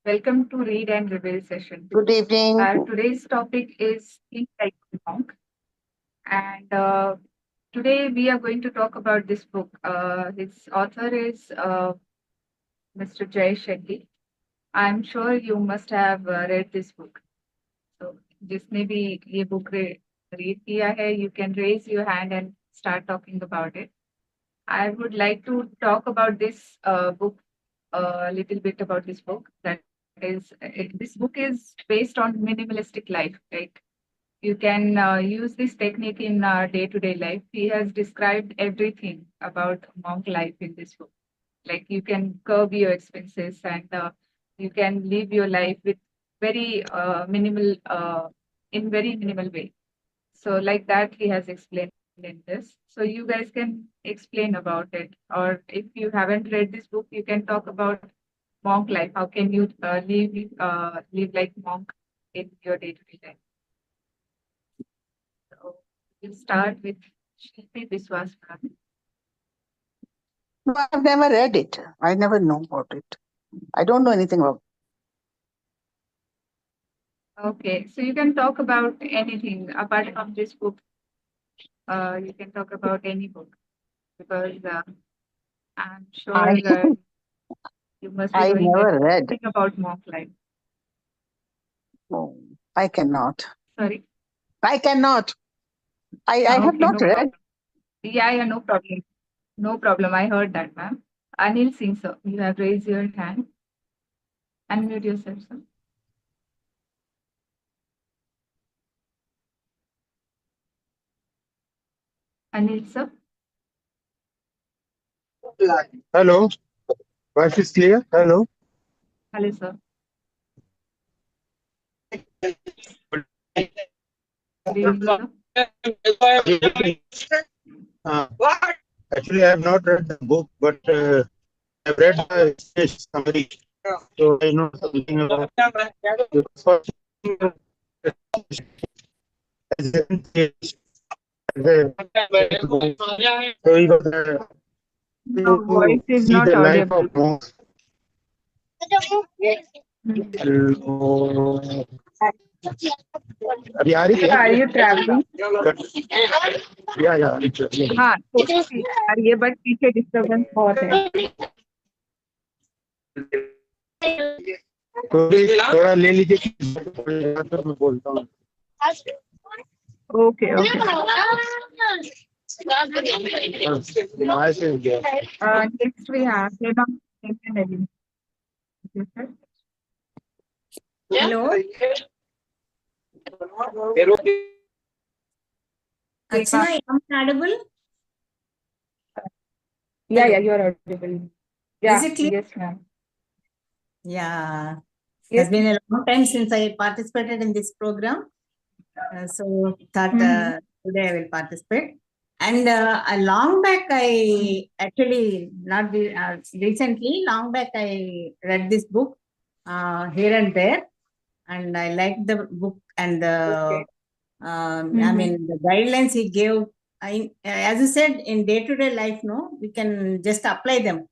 Welcome to Read and Reveal session. Good evening. Today's topic is Think Like a Monk, and today we are going to talk about this book. Its author is Mr. Shetty. I'm sure you must have read this book. So, जिसने भी ये book read किया है, you can raise your hand and start talking about it. I would like to talk about this book a little bit about this book. That is, this book is based on minimalistic life. Like you can use this technique in day-to-day life. He has described everything about monk life in this book. Like you can curb your expenses and you can live your life with very minimal, in very minimal way. So like that, he has explained in this. So you guys can explain about it. Or if you haven't read this book, you can talk about monk life. How can you live like monk in your day-to-day life? So we'll start with Shilpi Biswas ma'am. No, I've never read it. I never know about it. I don't know anything about Okay, so you can talk about anything apart from this book. You can talk about any book because I'm sure I you must be I knowing never read. everything about monk life. No, I cannot. Sorry. I cannot. I have Okay, not no read. problem. Yeah, no problem. No problem. I heard that, ma'am. Anil Singh, sir, you have raised your hand. Unmute yourself, sir. Anil, sir. Hello, voice is clear? Hello. Hello, sir. Good evening, sir. Actually, I have not read the book, but I've read the speech summary, so I know something about the first thing as so he was Your voice to is see not the life audible. of monks. अभी आ रही है? Are you traveling? या हाँ, थोड़ी सी आ रही है, but पीछे disturbance बहुत है. थोड़ा ले लीजिए तो मैं बोलता हूँ. Okay. Next we have Hema Nelly. Hello. Archana, I am audible? Yeah, you are audible. Yeah, Is it clear? yes, ma'am. Yeah. It Yes. has been a long time since I participated in this program. So thought today I will participate. And a long back, I actually, not recently, long back I read this book here and there. And I liked the book and the, I mean, the guidelines he gave. As you said, in day-to-day life, no, we can just apply them.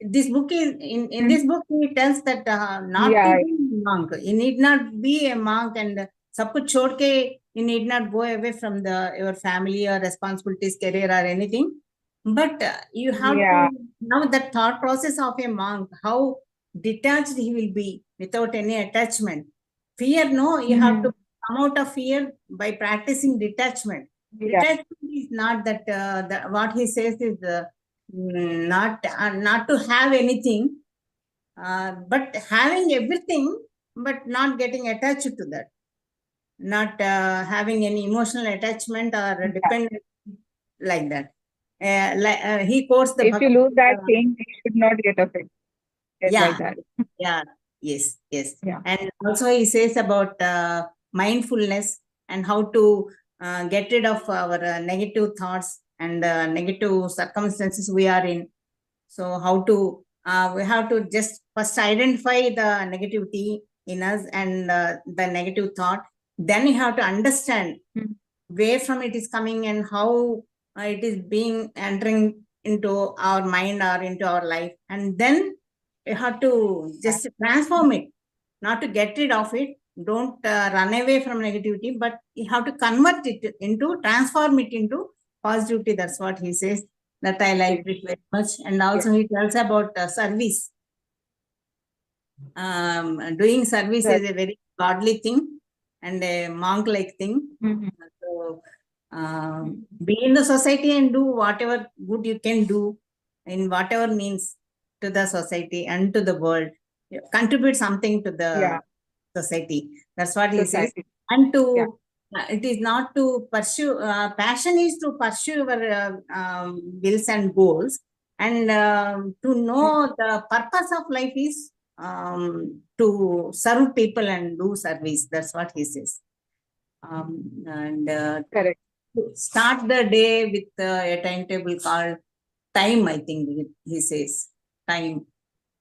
This book is in this book he tells that not Yeah. to be a monk. You need not be a monk and सब कुछ छोड़ के you need not go away from your family or responsibilities, career or anything. But you have to know the thought process of a monk, how detached he will be without any attachment. Fear, no, you have to come out of fear by practicing detachment. Yeah. Detachment is not that what he says is not to have anything, but having everything, but not getting attached to that, not having any emotional attachment or dependence like that. He quotes the If you lose that thing, you should not get affected. Yeah. Like that. Yeah. Yes. Yeah. And also he says about mindfulness and how to get rid of our negative thoughts and negative circumstances we are in. So how to we have to just first identify the negativity in us and the negative thought. Then you have to understand where from it is coming and how it is being entering into our mind or into our life. And then you have to just transform it, not to get rid of it. Don't run away from negativity, but you have to convert it into, transform it into positivity. That's what he says. That I liked it very much. And also he tells about service. Doing service Right. is a very godly thing and a monk-like thing. Mhm. So, be in the society and do whatever good you can do in whatever means to the society and to the world. Contribute something to the Yeah. society. That's what he says. Society. And to Yeah. it is not to pursue. Passion is to pursue your wills and goals, and to know the purpose of life is to serve people and do service. That's what he says. And Correct. start the day with a timetable called time. I think he says time.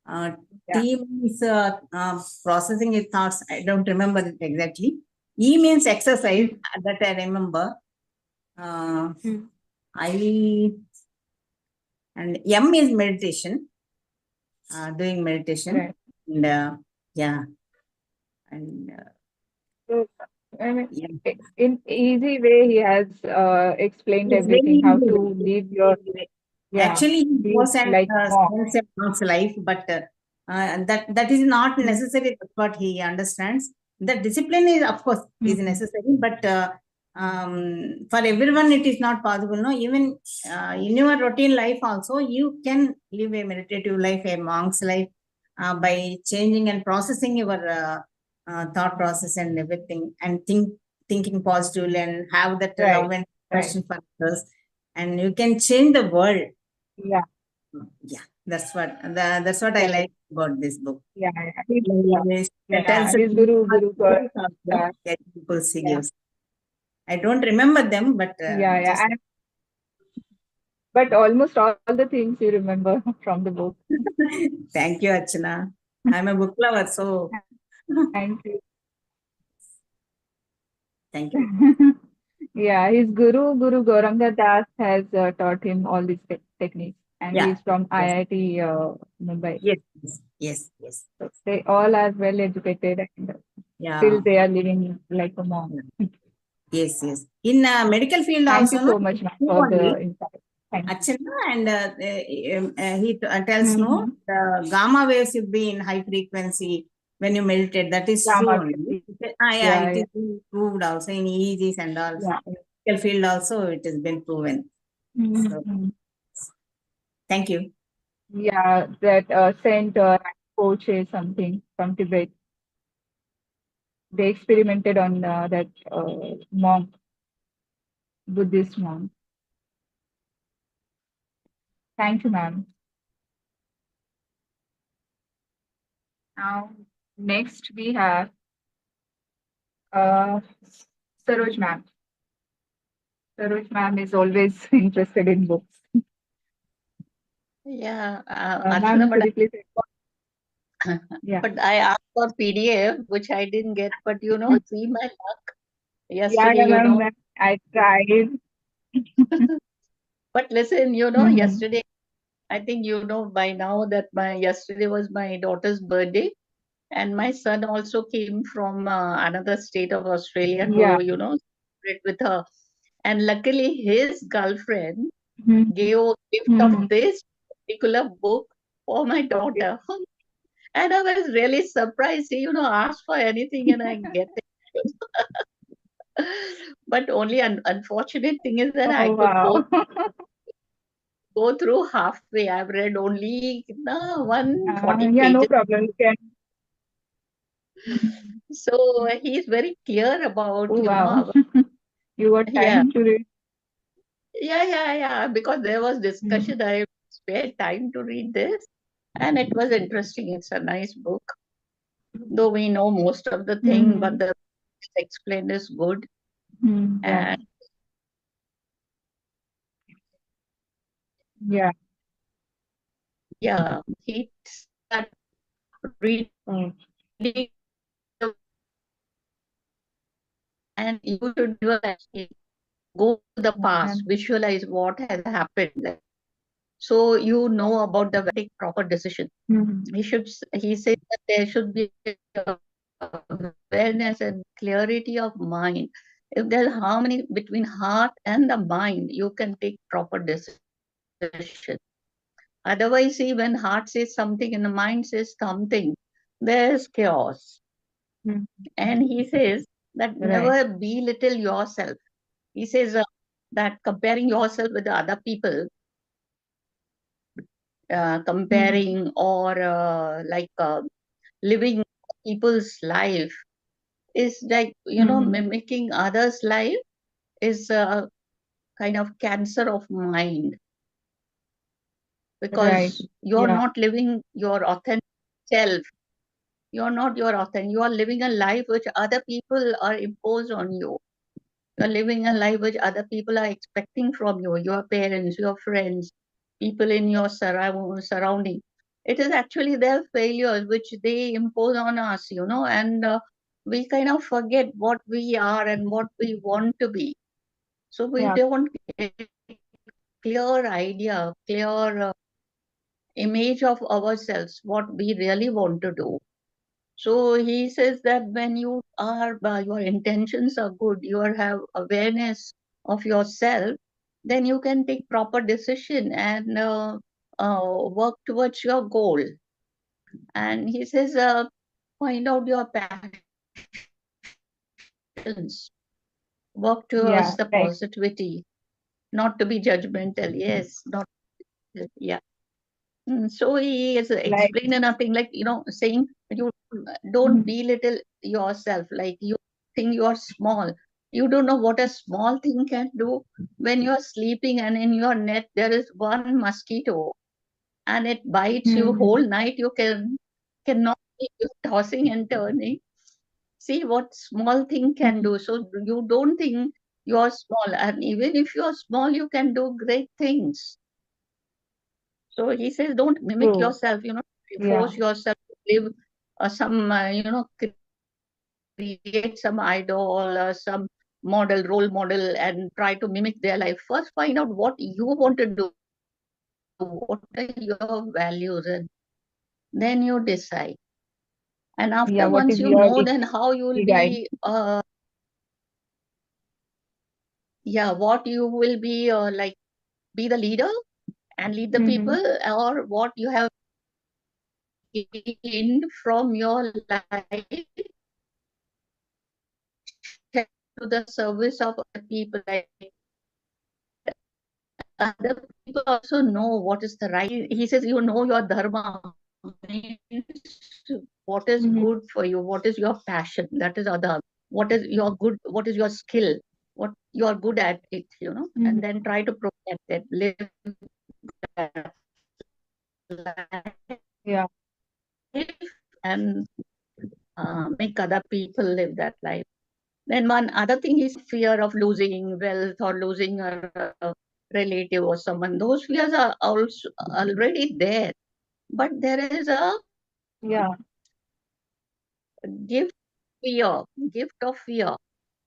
Yeah. T means processing your thoughts. I don't remember it exactly. E means exercise, that I remember. I and M is meditation, doing meditation. Right. And yeah, and So, I mean, yeah. in easy way, he has explained It's everything, very how easy. to live your, yeah, Actually, it live was an like monk. concept of life, but that is not Mm. necessary. That's what he understands. The discipline is, of course, is Mhm. necessary, but for everyone, it is not possible. No, even in your routine life, also, you can live a meditative life, a monk's life, by changing and processing your thought process and everything, and thinking positively, and have that Right. love and Right. passion for others, and you can change the world. Yeah. Yeah, that's what I Correct. like about this book. Yeah. Yeah. His, It yeah. tells His Guru Gaur. Yeah. examples he Yeah. gives. I don't remember them, but Yeah. just And but almost all the things you remember from the book. thank you, Archana. I'm a book lover, so Thank you. thank you. Yeah, his Guru Gauranga Das has taught him all these techniques, and Yeah. he's from Yes. IIT Mumbai. Yes. So they all are well educated, and Yeah. still they are living like a monk. Yes. In medical field Thank also, you so much, ma'am, for the insight. Thank you. Archana, and he tells no, Mhm. the gamma waves will be in high frequency when you meditate. That is true Gamma only. waves. Yeah, Yeah, it yeah, is been proved also in EEGs and all. yeah. In medical field also, it has been proven. So, Mhm. thank you. Yeah, that Saint Poche something from Tibet. They experimented on that monk, Buddhist monk. Thank you, ma'am. Now, next we have uh, Saroj ma'am. Saroj ma'am is always interested in books. Yeah, Ma'am, Archana, could you please? Yeah. but I asked for PDF, which I didn't get. But see my luck. Yeah, Yesterday, ma'am. I tried. but listen, Mhm. yesterday, I think by now that yesterday was my daughter's birthday, and my son also came from another state of Australia Yeah. to, celebrate with her. And luckily, his girlfriend Mhm. gave a gift Mhm. of this particular book for my daughter. And I was really surprised. Ask for anything and I get it. But only unfortunate thing is that I Oh, could wow. go through halfway. I've read only 140 Yeah, no pages. problem. You can. Mhm. So he's very clear about, Oh, wow. our, You got yeah, time to read. yeah. Because there was discussion, I spared time to read this, and it was interesting. It's a nice book, though we know most of the thing, but Mhm. the explained is good. Yeah. And Yeah. yeah, he started reading Oh. the- and you should visualize it. Go to the past, Mhm. visualize what has happened. So you know about the take proper decision. Mhm. He says that there should be awareness and clarity of mind. If there's harmony between heart and the mind, you can take proper decision. Otherwise, see, when heart says something and the mind says something, there's chaos. Mhm. And he says that Right. never belittle yourself. He says that comparing yourself with the other people, Mhm. comparing or living people's life is like, Mhm. mimicking others' life is a kind of cancer of mind, Right. because you're Yeah. not living your authentic self. You're not your authentic. You are living a life which other people are imposed on you. You're living a life which other people are expecting from you, your parents, your friends, people in your surrounding. It is actually their failures which they impose on us, and we kind of forget what we are and what we want to be. So we Yeah. don't get clear idea, clear image of ourselves, what we really want to do. So he says that when you are, your intentions are good, you have awareness of yourself, then you can take proper decision and work towards your goal. And he says, find out your passions, work Yeah. towards the Right. positivity, not to be judgmental. Yes, not, yeah. So he is Like. explaining nothing like, saying you don't Mhm. belittle yourself. Like you think you are small. You don't know what a small thing can do. When you are sleeping and in your net there is one mosquito and it bites you whole Mhm. night, you cannot be tossing and turning. See what small thing can Mhm. do. So you don't think you are small, and even if you are small, you can do great things. So he says, don't mimic True. yourself, Yeah. force yourself to live some, create some idol, some model, role model, and try to mimic their life. First, find out what you want to do, what are your values, and then you decide. And after, once you know, then how you will Yeah. What be, is your guide? yeah, what you will be like, be the leader and lead the Mhm. people, or what you have gained from your life to the service of other people. Like other people also know what is the right. He says, you know your dharma, means what is Mhm. good for you, what is your passion, that is other. What is your good, what is your skill, what you are good at it, and Mhm. then try to protect it, live that Yeah. life, and make other people live that life. Then one other thing is fear of losing wealth or losing a relative or someone. Those fears are also already there. But there is a Yeah. gift fear, gift of fear.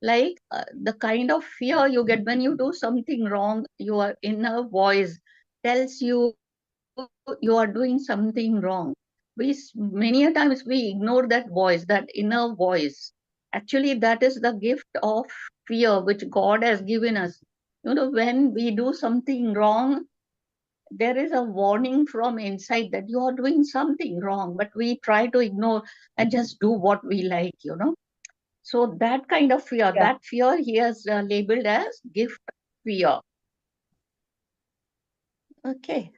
Like the kind of fear you get when you do something wrong, your inner voice tells you you are doing something wrong. Many a times we ignore that voice, that inner voice. Actually, that is the gift of fear which God has given us. When we do something wrong, there is a warning from inside that you are doing something wrong, but we try to ignore and just do what we like. So that kind of fear, Yeah. that fear he has labeled as gift fear. Okay.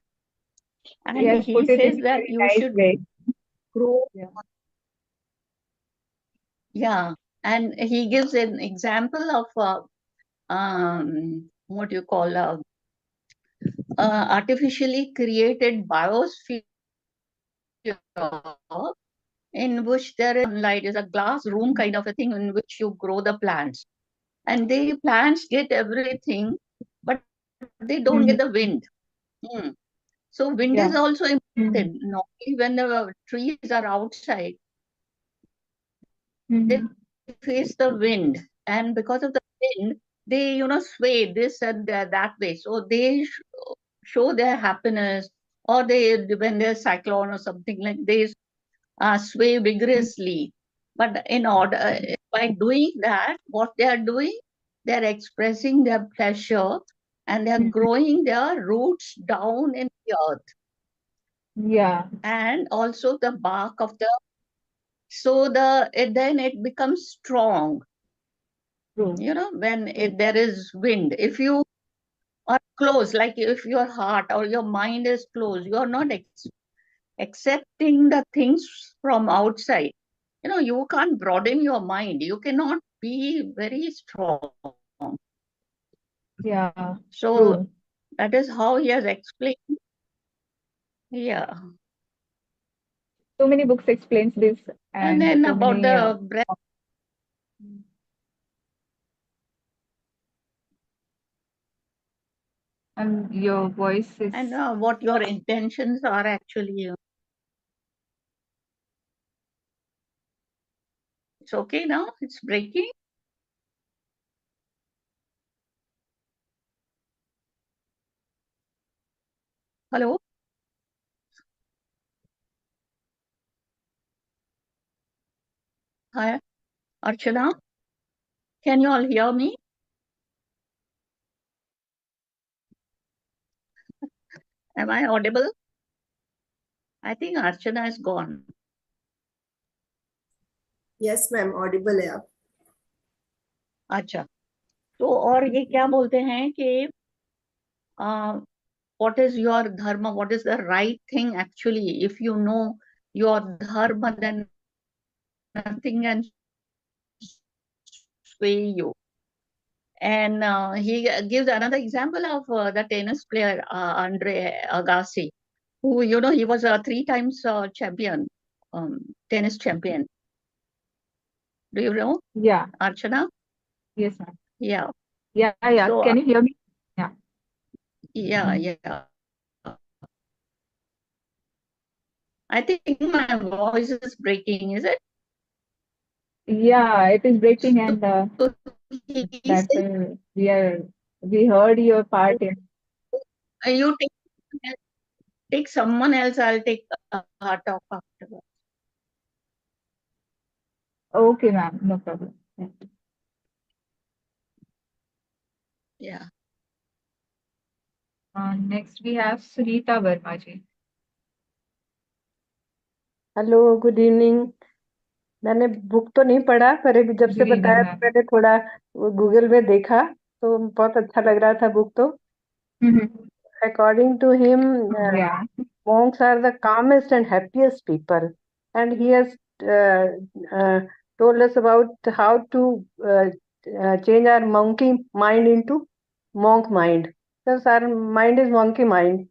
He And has he put it in says a that very you nice should way. grow. Yeah. Yeah. And he gives an example of what you call artificially created biosphere in which there is sunlight, is a glass room kind of a thing in which you grow the plants. And the plants get everything, but they don't get the Mhm. wind. Hmm. So wind is Yeah. also Mhm. important. Normally, when the trees are outside, they Mhm. face the wind, and because of the wind, they sway this and that way. So show their happiness, or when there's cyclone or something like this, sway vigorously. But in order, by doing that, what they are doing, they're expressing their pleasure, and they're growing their roots down in the earth, Yeah, and also the bark of the, so then it becomes strong. true. When there is wind, if you are closed, like if your heart or your mind is closed, you are not accepting the things from outside. You can't broaden your mind. You cannot be very strong. Yeah, So true. that is how he has explained. Yeah. So many books explains this, And and then so about many. the breath, Your voice is. and what your intentions are actually. It's okay now? It's breaking? Hello? Hi, Archana? Can you all hear me? Am I audible? I think Archana is gone. Yes ma'am Audible है आप. अच्छा, तो और ये क्या बोलते हैं कि what is your dharma, what is the right thing actually? If you know your dharma, then nothing can sway you. And he gives another example of the tennis player Andre Agassi, who he was a 3 times champion, tennis champion. Do you know? Yeah. Archana? Yes, ma'am. Yeah. Yeah, yeah. So, Can you hear me? Yeah. Yeah. I think my voice is breaking, is it? Yeah, it is breaking, and So he that's said, we heard your part in. you take someone else, I'll take talk afterwards. Okay, ma'am. No problem. Yeah. Yeah. Next, we have Sunita Verma ji. Hello good evening. मैंने book तो नहीं पढ़ा, पर जब से Good evening, बताया ma'am. मैंने थोड़ा गूगल में देखा तो बहुत अच्छा लग रहा था बुक. तो according to him Yeah. monks are the calmest and happiest people, and he has told us about how to change our monkey mind into monk mind, because our mind is monkey mind.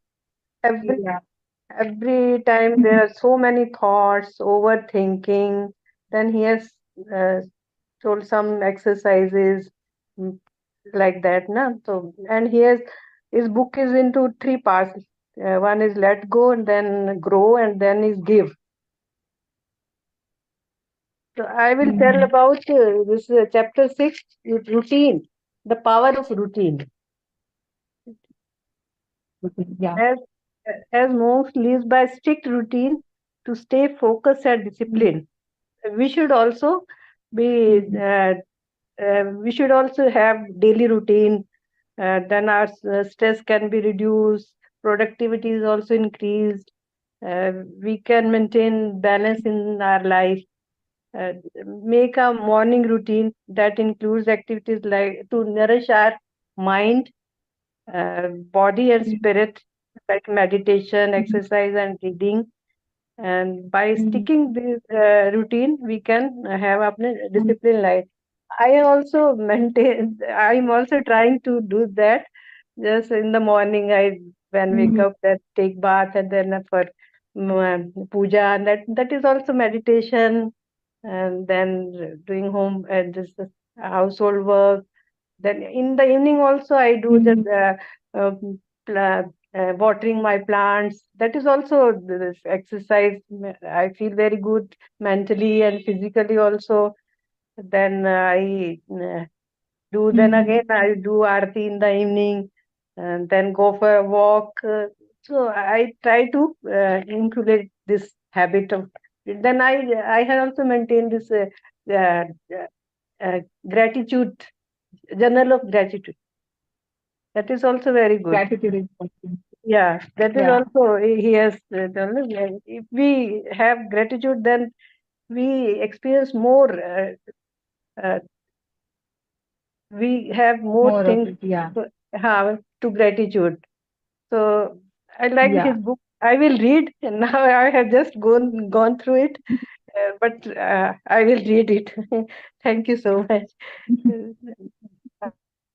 Yeah. Every time there are so many thoughts, overthinking. Then he has uh, told some exercises mm, like that, na. So, and his book is into 3 parts. One is let go, and then grow, and then is give. So I will tell about this chapter 6, routine, the power of routine. Yeah. As monks live by strict routine to stay focused and disciplined, we should also be we should also have daily routine. Then our stress can be reduced, productivity is also increased. We can maintain balance in our life. Make a morning routine that includes activities like to nourish our mind, body and spirit, like meditation, exercise, and reading. And by sticking this routine, we can have a disciplined life. I also maintain. I'm also trying to do that. Just in the morning, I when wake up, that take bath, and then for puja, and that is also meditation. And then doing home and just household work. Then in the evening also I do just watering my plants. That is also this exercise. I feel very good mentally and physically also. Then I do. Then again I do aarti in the evening. and then go for a walk. So I try to inculcate this habit of. Then I have also maintained this uh, gratitude journal of gratitude. That is also very good. Gratitude is important. Yeah, that is Yeah. also he has done it. If we have gratitude, then we experience more. Uh, we have more More of things it. Yeah. to gratitude. So I like Yeah. his book. I will read. And now I have just gone through it, but I will read it. Thank you so much.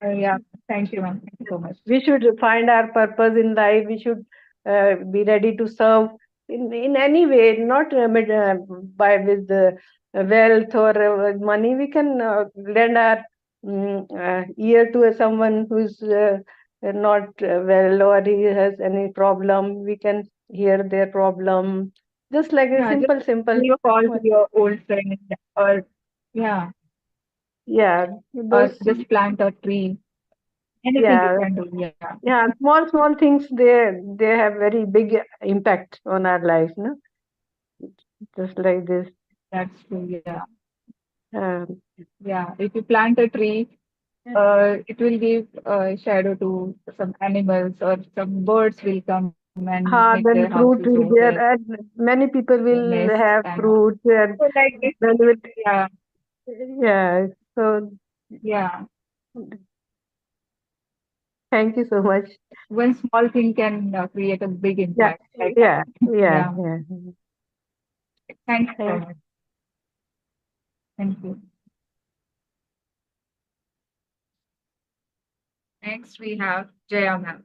Yeah. Thank you, ma'am. Thank you so much. We should find our purpose in life. We should be ready to serve in any way, not by with wealth or money. We can lend our ear to someone who's not well, or he has any problem. We can hear their problem, just like a Yeah. Just simple. give a call to your old friend, or yeah, Yeah, or those. just plant a tree. Anything you Yeah, can do. Yeah. yeah, small things, they have very big impact on our life, no? Just like this. That's true. Yeah. Um, Yeah. If you plant a tree, it will give shadow to some animals, or some birds will come and make their then houses fruit over will there, there, and many people their will nests have and all. fruits, and So like this. then will, Yeah. yeah. So Yeah. thank you so much. One small thing can create a big Yeah, impact like that. yeah, yeah, Yeah. yeah. Thanks so Thank, much. Thank you. Next, we have Jaya ma'am.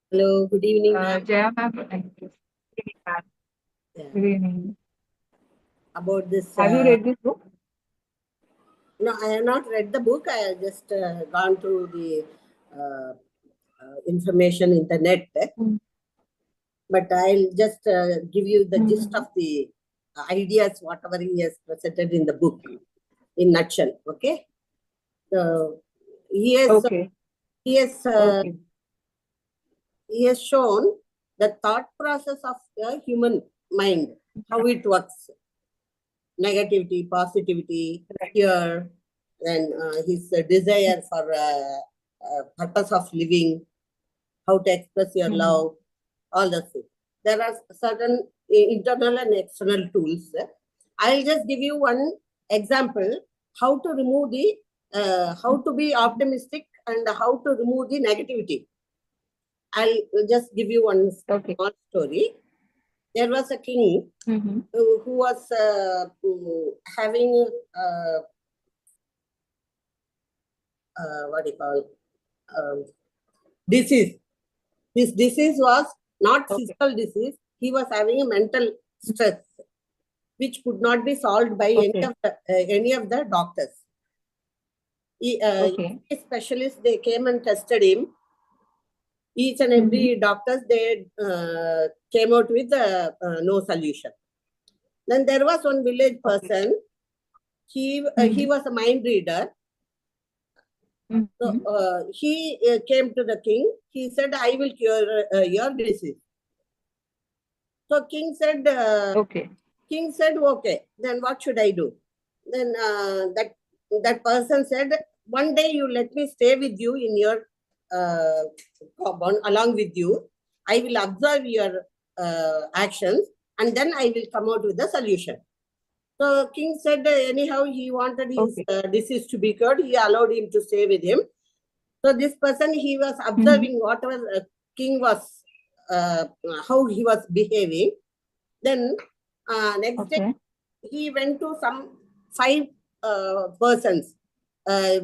Hello, good evening, ma'am. Jaya ma'am, thank you. Good evening, ma'am. Yeah. Good evening. About this, Have you read this book? no, I have not read the book. I have just gone through the information in the net. Mm. But I'll just give you the gist Mhm. of the ideas, whatever he has presented in the book, in nutshell. Okay. So he has Okay. he has Okay. he has shown the thought process of the human mind, how it works, negativity, positivity, Right. fear, and his desire for purpose of living, how to express your Mhm. love, all those things. There are certain internal and external tools. I'll just give you one example, how to remove the, how to be optimistic and how to remove the negativity. I'll just give you one Okay. small story. There was a king Mhm. who was having what do you call disease. This disease was not Okay. physical disease. He was having a mental stress, which could not be solved by Okay. any of the doctors. Okay. Specialists, they came and tested him. Each and every doctors, they came out with no solution. Then there was one village Okay. person. He was a mind reader. So Mhm. he came to the king. He said, "I will cure your disease." So king said, Okay. "Okay, then what should I do?" Then that person said, "One day you let me stay with you in your compound along with you. I will observe your actions, and then I will come out with the solution." So king said, anyhow, he wanted his Okay. disease to be cured. He allowed him to stay with him. So this person, he was observing Mhm. whatever king was, how he was behaving. Then next day, Okay. he went to some 5 persons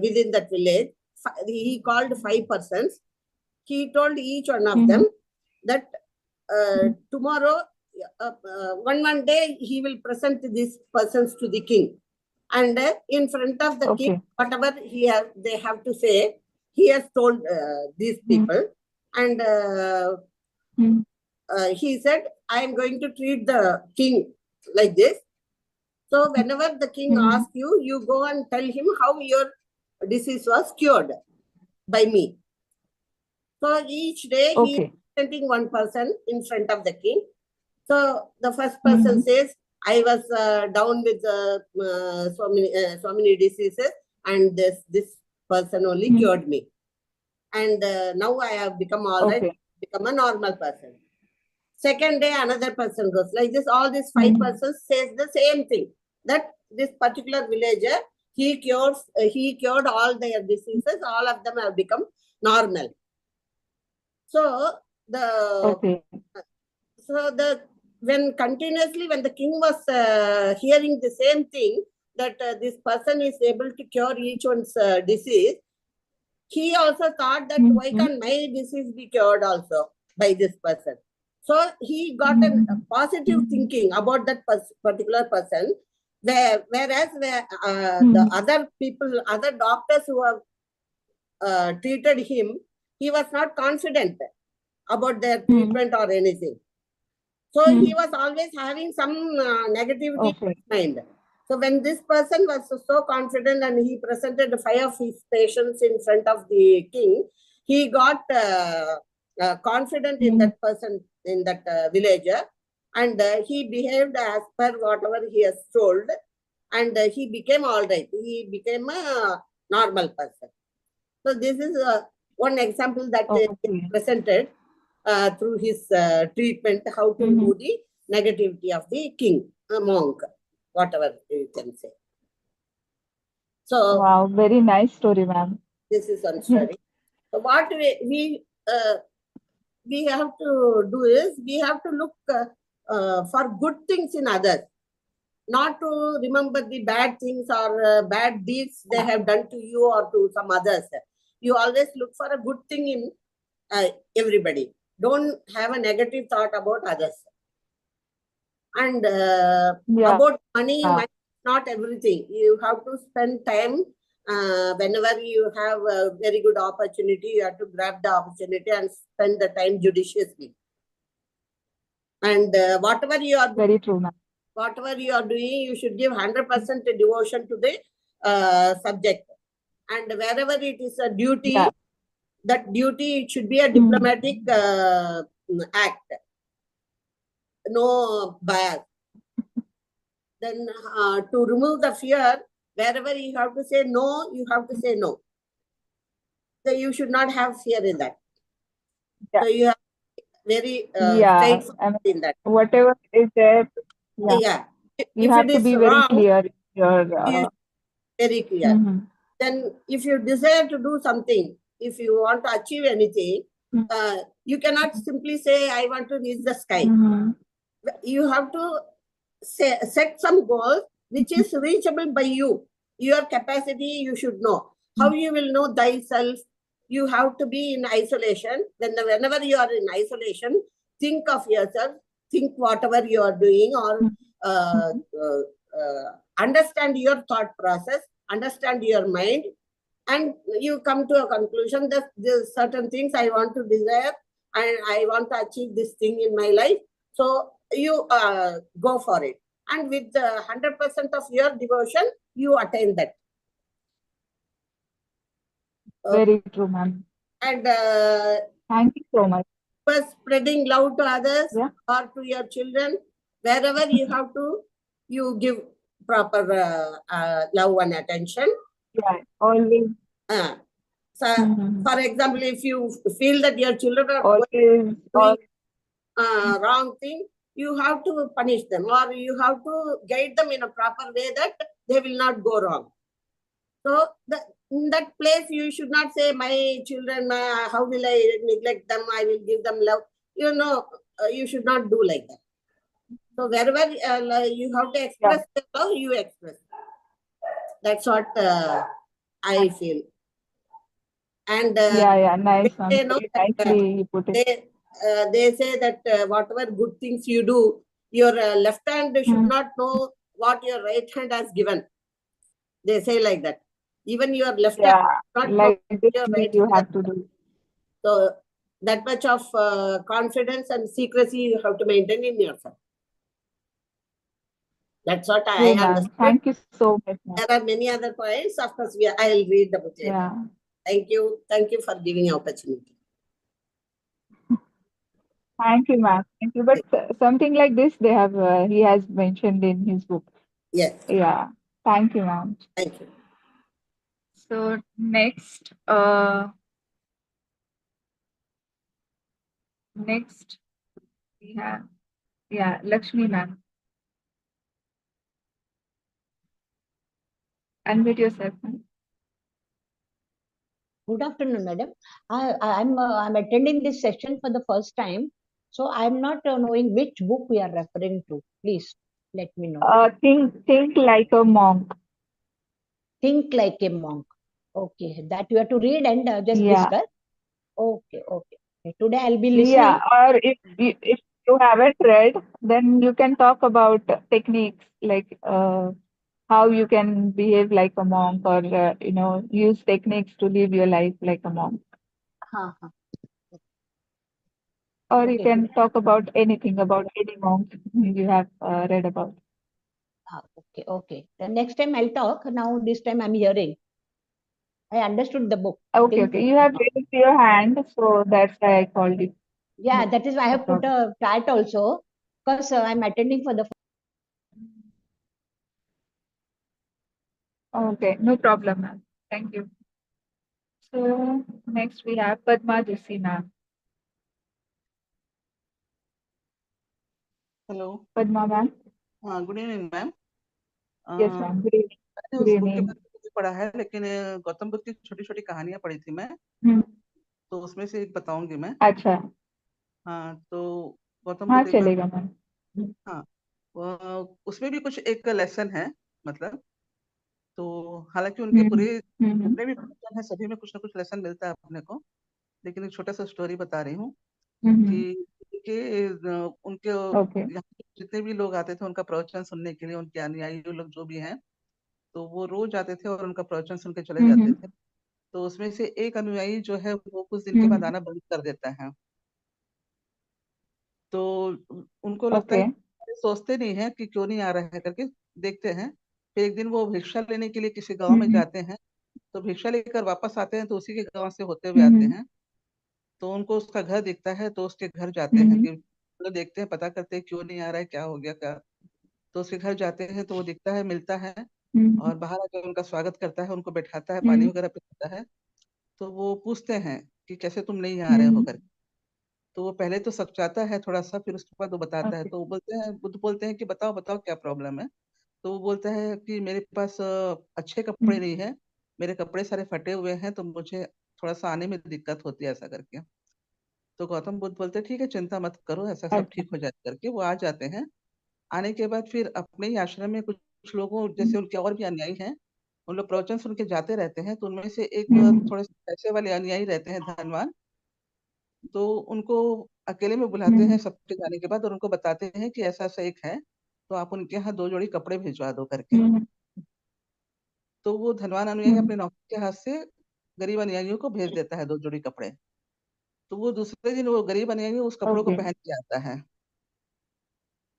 within that village. He called 5 persons. He told each one of them Mhm. that tomorrow, one day, he will present these persons to the king. And in front of the king, Okay. whatever they have to say, he has told these people. And Mhm. he said, "I am going to treat the king like this. So whenever the king Mhm. asks you, you go and tell him how your disease was cured." by me. So each day he is Okay. presenting one person in front of the king. So the first person says, I was down with so many diseases, and this person only cured me. And now I have become all right, Okay. become a normal person. Second day, another person goes like this. All these 5 persons says the same thing, that this particular villager, he cured all their diseases. All of them have become normal. So when the king was hearing the same thing, that this person is able to cure each one's disease, he also thought that why can't my disease be cured also by this person? So he got a positive thinking about that particular person, whereas the other people, other doctors who have treated him, he was not confident about their treatment or anything. So he was always having some negativity in his mind. So when this person was so confident and he presented 5 of his patients in front of the king, he got confident in that person, in that villager, and he behaved as per whatever he has told, and he became all right. He became a normal person. So this is one example that he presented through his treatment, how to remove the negativity of the king, monk, whatever you can say. So, wow, very nice story, ma'am. This is one story. So what we have to do is, we have to look for good things in others, not to remember the bad things or bad deeds they have done to you or to some others. You always look for a good thing in everybody. Don't have a negative thought about others. And about money, money is not everything. You have to spend time whenever you have a very good opportunity. You have to grab the opportunity and spend the time judiciously. And whatever you are very true, ma'am. Whatever you are doing, you should give 100% devotion to the subject. And wherever it is a duty, that duty, it should be a diplomatic act. No bias. Then to remove the fear, wherever you have to say no, you have to say no. So you should not have fear in that. So you have very straightforward in that. Whatever is there, you have to be very clear. Very clear. Then if you desire to do something, if you want to achieve anything, you cannot simply say, I want to reach the sky. You have to set some goals which is reachable by you. Your capacity, you should know. How you will know thyself? You have to be in isolation. Whenever you are in isolation, think of yourself, think whatever you are doing, or understand your thought process, understand your mind, and you come to a conclusion that there's certain things I want to desire and I want to achieve this thing in my life. So you go for it. And with 100% of your devotion, you attain that. Very true, ma'am. And thank you so much. For spreading love to others or to your children, wherever you have to, you give proper love and attention. Always. So, for example, if you feel that your children are doing wrong thing, you have to punish them, or you have to guide them in a proper way that they will not go wrong. So in that place, you should not say, my children, how will I neglect them? I will give them love. You know, you should not do like that. So wherever you have to express love, you express. That's what I feel. And nice. Nicely you put it. They say that whatever good things you do, your left hand should not know what your right hand has given. They say like that. Even your left hand should not know what your right hand has given. So that much of confidence and secrecy you have to maintain in yourself. That's what I understand. Thank you so much. There are many other points. Of course, I will read the book later. Thank you. Thank you for giving opportunity. Thank you, ma'am. Thank you. But something like this, they have he has mentioned in his book. Yes. Yeah. Thank you, ma'am. Thank you. So next, we have Lakshmi, ma'am. Unmute yourself, ma'am. Good afternoon, madam. I'm attending this session for the first time, so I'm not knowing which book we are referring to. Please let me know. Think like a monk. Think like a monk. Okay, that you have to read and just Yeah. discuss. Okay, okay. Today I'll be listening. Yeah. Or if you haven't read, then you can talk about techniques like how you can behave like a monk, or use techniques to live your life like a monk. Huh, huh. Or you Okay. can talk about anything about any monk you have read about. Okay, okay. The next time I'll talk. Now this time I'm hearing. I understood the book. Okay, Think okay. You have raised your hand, so that's why I called you. Yeah, No, that is why I no have put problem. a chat also, because I'm attending for the. Okay, no problem, ma'am. Thank you. So next we have Padma Joshi, ma'am. Hello Padma, ma'am. हाँ good evening ma'am Yes, ma'am. Good evening. मैंने Good उस book के evening. बारे में नहीं पढ़ा है लेकिन गौतम बुद्ध की छोटी छोटी कहानियां पढ़ी थी मैं हम्म, तो उसमें से एक बताऊंगी मैं अच्छा, हाँ तो गौतम हाँ बुद्ध एक बार चलेगा मैम. हाँ उसमें भी कुछ एक लेसन है मतलब तो हालांकि उनके पूरे हम्म. जितने भी प्रवचन है सभी में कुछ ना कुछ लेसन मिलता है अपने को लेकिन एक छोटा सा स्टोरी बता रही हूँ हम्म. कि उनके ओके. यहाँ पे जितने भी लोग आते थे उनका प्रवचन सुनने के लिए उनके अनुयायी लोग जो भी हैं तो वो रोज आते थे और उनका प्रवचन सुन के चले जाते थे तो उसमें से एक अनुयायी जो है वो कुछ दिन के बाद आना बंद कर देता है तो उनको लगता है ओके. सोचते नहीं है कि क्यों नहीं आ रहा है करके देखते हैं फिर एक दिन वो भिक्षा लेने के लिए किसी गांव में जाते हैं तो भिक्षा लेकर वापस आते हैं तो उसी के गांव से होते हुए आते हैं तो उनको उसका घर दिखता है तो उसके घर जाते हैं कि चलो देखते हैं पता करते हैं क्यों नहीं आ रहा है क्या हो गया क्या तो उसके घर जाते हैं तो वो दिखता है मिलता है और बाहर आकर उनका स्वागत करता है उनको बैठाता है पानी वगैरह पिलाता है तो वो पूछते हैं कि कैसे तुम नहीं आ रहे हो करके तो वो पहले तो सकचाता है थोड़ा सा फिर उसके बाद वो बताता है ओके. तो वो बोलते हैं बुद्ध बोलते हैं कि बताओ बताओ क्या प्रॉब्लम है तो वो बोलता है कि मेरे पास अच्छे कपड़े नहीं है मेरे कपड़े सारे फटे हुए हैं तो मुझे थोड़ा सा आने में दिक्कत होती है ऐसा करके तो गौतम बुद्ध बोलते हैं ठीक है चिंता मत करो ऐसा सब अच्छा. ठीक हो जाए करके वो आ जाते हैं आने के बाद फिर अपने ही आश्रम में कुछ लोगों जैसे उनके और भी अनुयायी हैं उन लोग प्रवचन सुन के जाते रहते हैं तो उनमें से एक थोड़े से पैसे वाले अनुयायी रहते हैं धनवान तो उनको अकेले में बुलाते हैं सबके जाने के बाद और उनको बताते हैं कि ऐसा ऐसा एक है तो आप उनके यहाँ 2 जोड़ी कपड़े भिजवा दो करके तो वो धनवान अनुयायी अपने नौकर के हाथ से गरीब अनुयायियों को भेज देता है 2 जोड़ी कपड़े तो वो दूसरे दिन वो गरीब अनुयायी उस कपड़ों को ओके. पहन के आता है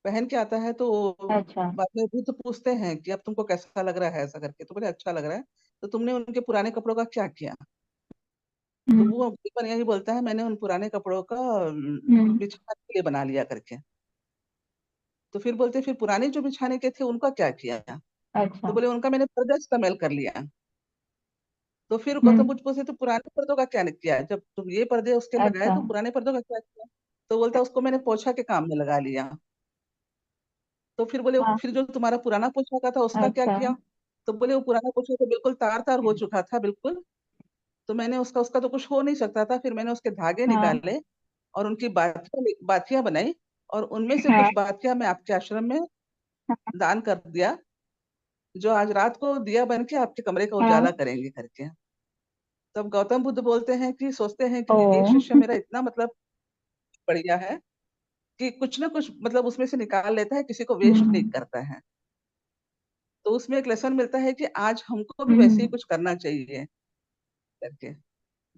पहन के आता है तो अच्छा. बाद में बुद्ध पूछते हैं कि अब तुमको कैसा लग रहा है ऐसा करके तो बोले अच्छा लग रहा है तो तुमने उनके पुराने कपड़ों का क्या किया तो वो गरीब अनुयायी बोलता है मैंने उन पुराने कपड़ों का बिछाने के लिए बना लिया करके तो फिर बोलते फिर पुराने जो बिछाने के थे उनका क्या किया तो अच्छा. बोले उनका मैंने पर्दा इस्तेमाल कर लिया तो फिर गौतम बुद्ध पूछे तो पुराने पर्दों का क्या किया जब तुम ये पर्दे उसके लगाए अच्छा. तो पुराने पर्दों का क्या किया तो बोलता उसको मैंने पोछा के काम में लगा लिया तो फिर बोले हाँ. फिर जो तुम्हारा पुराना पोछा का था उसका क्या अच्छा. किया तो बोले वो पुराना पोछा तो बिल्कुल तार तार हो चुका था बिल्कुल तो मैंने उसका उसका तो कुछ हो नहीं सकता था फिर मैंने उसके धागे हाँ. निकाले और उनकी बातियां बनाई और उनमें से हाँ. कुछ बातियां मैं आपके आश्रम में दान कर दिया जो आज रात को दिया बन के आपके कमरे का हाँ. उजाला करेंगे करके तब गौतम बुद्ध बोलते हैं कि सोचते हैं कि ओ. ये शिष्य मेरा इतना मतलब बढ़िया है कि कुछ ना कुछ मतलब उसमें से निकाल लेता है किसी को वेस्ट नहीं करता है तो उसमें एक लेसन मिलता है कि आज हमको भी वैसे ही कुछ करना चाहिए करके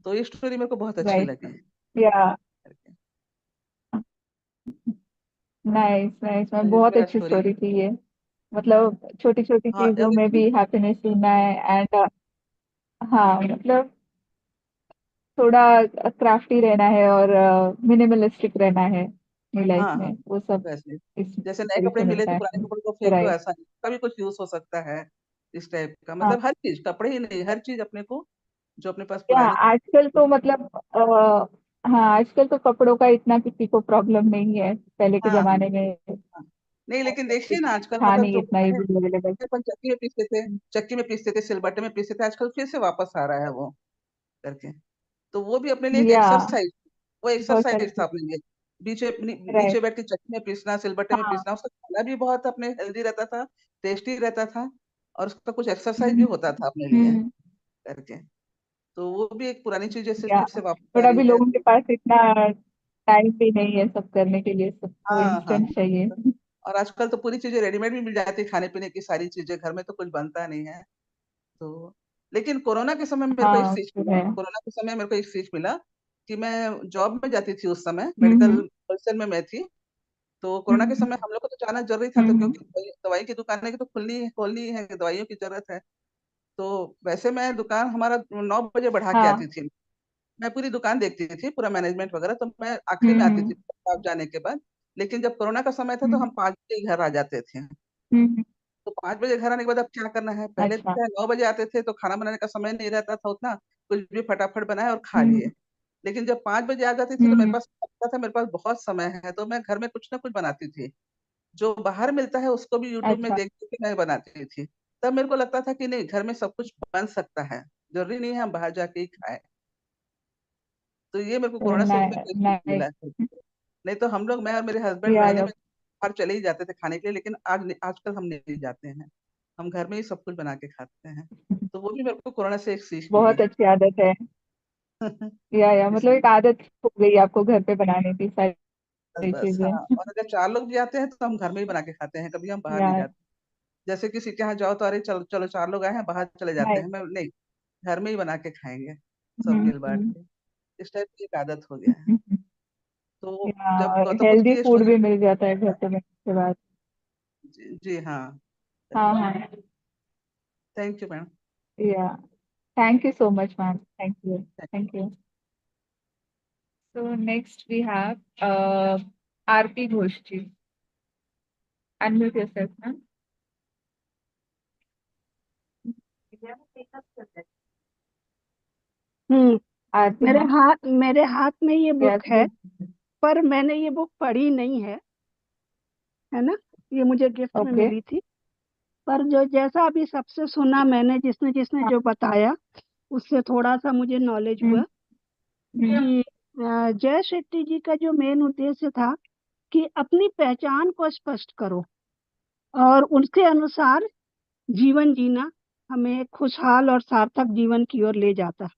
तो ये स्टोरी मेरे को बहुत अच्छी राइट. लगी या. करके नाइस नाइस तो मैम. ये बहुत मेरा अच्छी स्टोरी स्टोरी थी ये. मतलब छोटी छोटी हाँ चीजों में भी हैप्पीनेस ढूंढना है. एंड हाँ मतलब थोड़ा क्राफ्टी रहना है और मिनिमलिस्टिक रहना है अपनी लाइफ हाँ हाँ में, वो सब वैसे इस जैसे नए मूवी कपड़े से मिले मिलता तो है। पुराने कपड़े को फेंक दो, राइट। ऐसा नहीं, कभी कुछ यूज हो सकता है। इस टाइप का हाँ। मतलब हर चीज, कपड़े ही नहीं, हर चीज अपने को जो अपने पास या पुरानी आजकल तो मतलब हाँ, आजकल तो कपड़ों का इतना किसी को प्रॉब्लम नहीं है, पहले के हाँ हाँ जमाने में हाँ। नहीं लेकिन देखिए ना आजकल था मतलब नहीं जो इतना कपड़े इजीली अवेलेबल। अपन चक्की में पीसते थे, चक्की में पीसते थे, सिलबट्टे में पीसते थे, आजकल फिर से वापस आ रहा है वो करके। तो वो भी अपने लिए एक या एक्सरसाइज, वो बहुत सारी एक्सरसाइज था चीज। अपने लिए। नीचे राइट। नीचे बैठ के चक्की में पीसना, सिलबट्टे में हाँ। पीसना, उसका खाना भी बहुत अपने हेल्दी रहता था, टेस्टी रहता था, और उसका कुछ एक्सरसाइज भी हम्म। होता था अपने लिए हम्म। करके। तो वो भी एक पुरानी चीज जैसे या फिर से वापस आ बट रही अभी है। लोगों के पास इतना टाइम भी नहीं है सब करने के लिए, सबको हाँ हाँ इंस्टेंट चाहिए। और आजकल तो पूरी चीजें रेडीमेड भी मिल जाती है, खाने पीने की सारी चीजें, घर में तो कुछ बनता नहीं है। तो लेकिन कोरोना के समय मेरे को एक हाँ सीख तो मिला, है। कोरोना के समय मेरे को एक सीख मिला कि मैं जॉब में जाती थी उस समय, मेडिकल हम्म। पर्सन में मैं थी। तो कोरोना के हम्म। समय हम लोग को तो जाना जरूरी था, तो हम्म। क्योंकि दवाई की दुकानें की तो खोलनी है, दवाइयों की जरूरत है। तो वैसे मैं दुकान हमारा 9 बजे बढ़ा के आती हाँ। थी, मैं पूरी दुकान देखती थी, पूरा मैनेजमेंट वगैरह, तो मैं आखिरी में आती हम्म। थी आप जाने के बाद। लेकिन जब कोरोना का समय था तो हम्म। हम 5 बजे ही घर आ जाते थे। हम्म। तो 5 बजे घर आने के बाद अब क्या करना है, पहले तो अच्छा। क्या 9 बजे आते थे तो खाना बनाने का समय नहीं रहता था उतना, कुछ भी फटाफट बनाए और खा हम्म। लिए। लेकिन जब 5 बजे आ जाती थी तो मेरे हम्म। पास लगता था मेरे पास बहुत समय है, तो मैं घर में कुछ ना कुछ बनाती थी, जो बाहर मिलता है उसको भी यूट्यूब में अच्छा। देख के मैं बनाती थी। तब मेरे को लगता था कि नहीं, घर में सब कुछ बन सकता है, जरूरी नहीं है हम बाहर जाके ही खाएं। तो ये मेरे को कोरोना से मेरे को एक सीख मिला नाइस। है। नहीं तो हम लोग, मैं और मेरे हस्बैंड महीने या में बाहर चले ही जाते थे खाने के लिए, लेकिन आजकल हम नहीं जाते हैं, हम घर में ही सब कुछ बना के खाते हैं। तो वो भी मेरे को कोरोना से एक सीख मिली। बहुत अच्छी आदत है। या मतलब एक इसलिए आदत हो गई आपको घर पे बनाने की बस सारी बस हाँ, चीजें। और अगर 4 लोग भी आते हैं तो हम घर में ही बना के खाते हैं, कभी हम बाहर नहीं यार। जाते। जैसे किसी के यहाँ जाओ तो अरे चलो चलो 4 लोग आए हैं, बाहर चले जाते नाइस। हैं, मैं नहीं, घर में ही बना के खाएंगे सब मिल बांट हम्म। के। इस टाइप की एक आदत हो गया है। तो या जब और गौतम बुद्ध हेल्दी की ये फूड स्टोरी, भी मिल जाता है घर पे बनने के बाद। जी हाँ, हाँ हाँ। Thank you ma'am. या thank you so much ma'am, thank you thank you. So next we have Aarti Ghoshji. Unmute yourself, ma'am. Hmm Aarti ma'am. मेरे हाथ में ये Yes, बुक है, please. पर मैंने ये बुक पढ़ी नहीं है ना। ये मुझे गिफ्ट में Okay. मिली थी। पर जो जैसा अभी सबसे सुना मैंने, जिसने जिसने हाँ। जो बताया, उससे थोड़ा सा मुझे नॉलेज हुआ कि जय शेट्टी जी का जो मेन उद्देश्य था कि अपनी पहचान को स्पष्ट करो और उसके अनुसार जीवन जीना हमें खुशहाल और सार्थक जीवन की ओर ले जाता।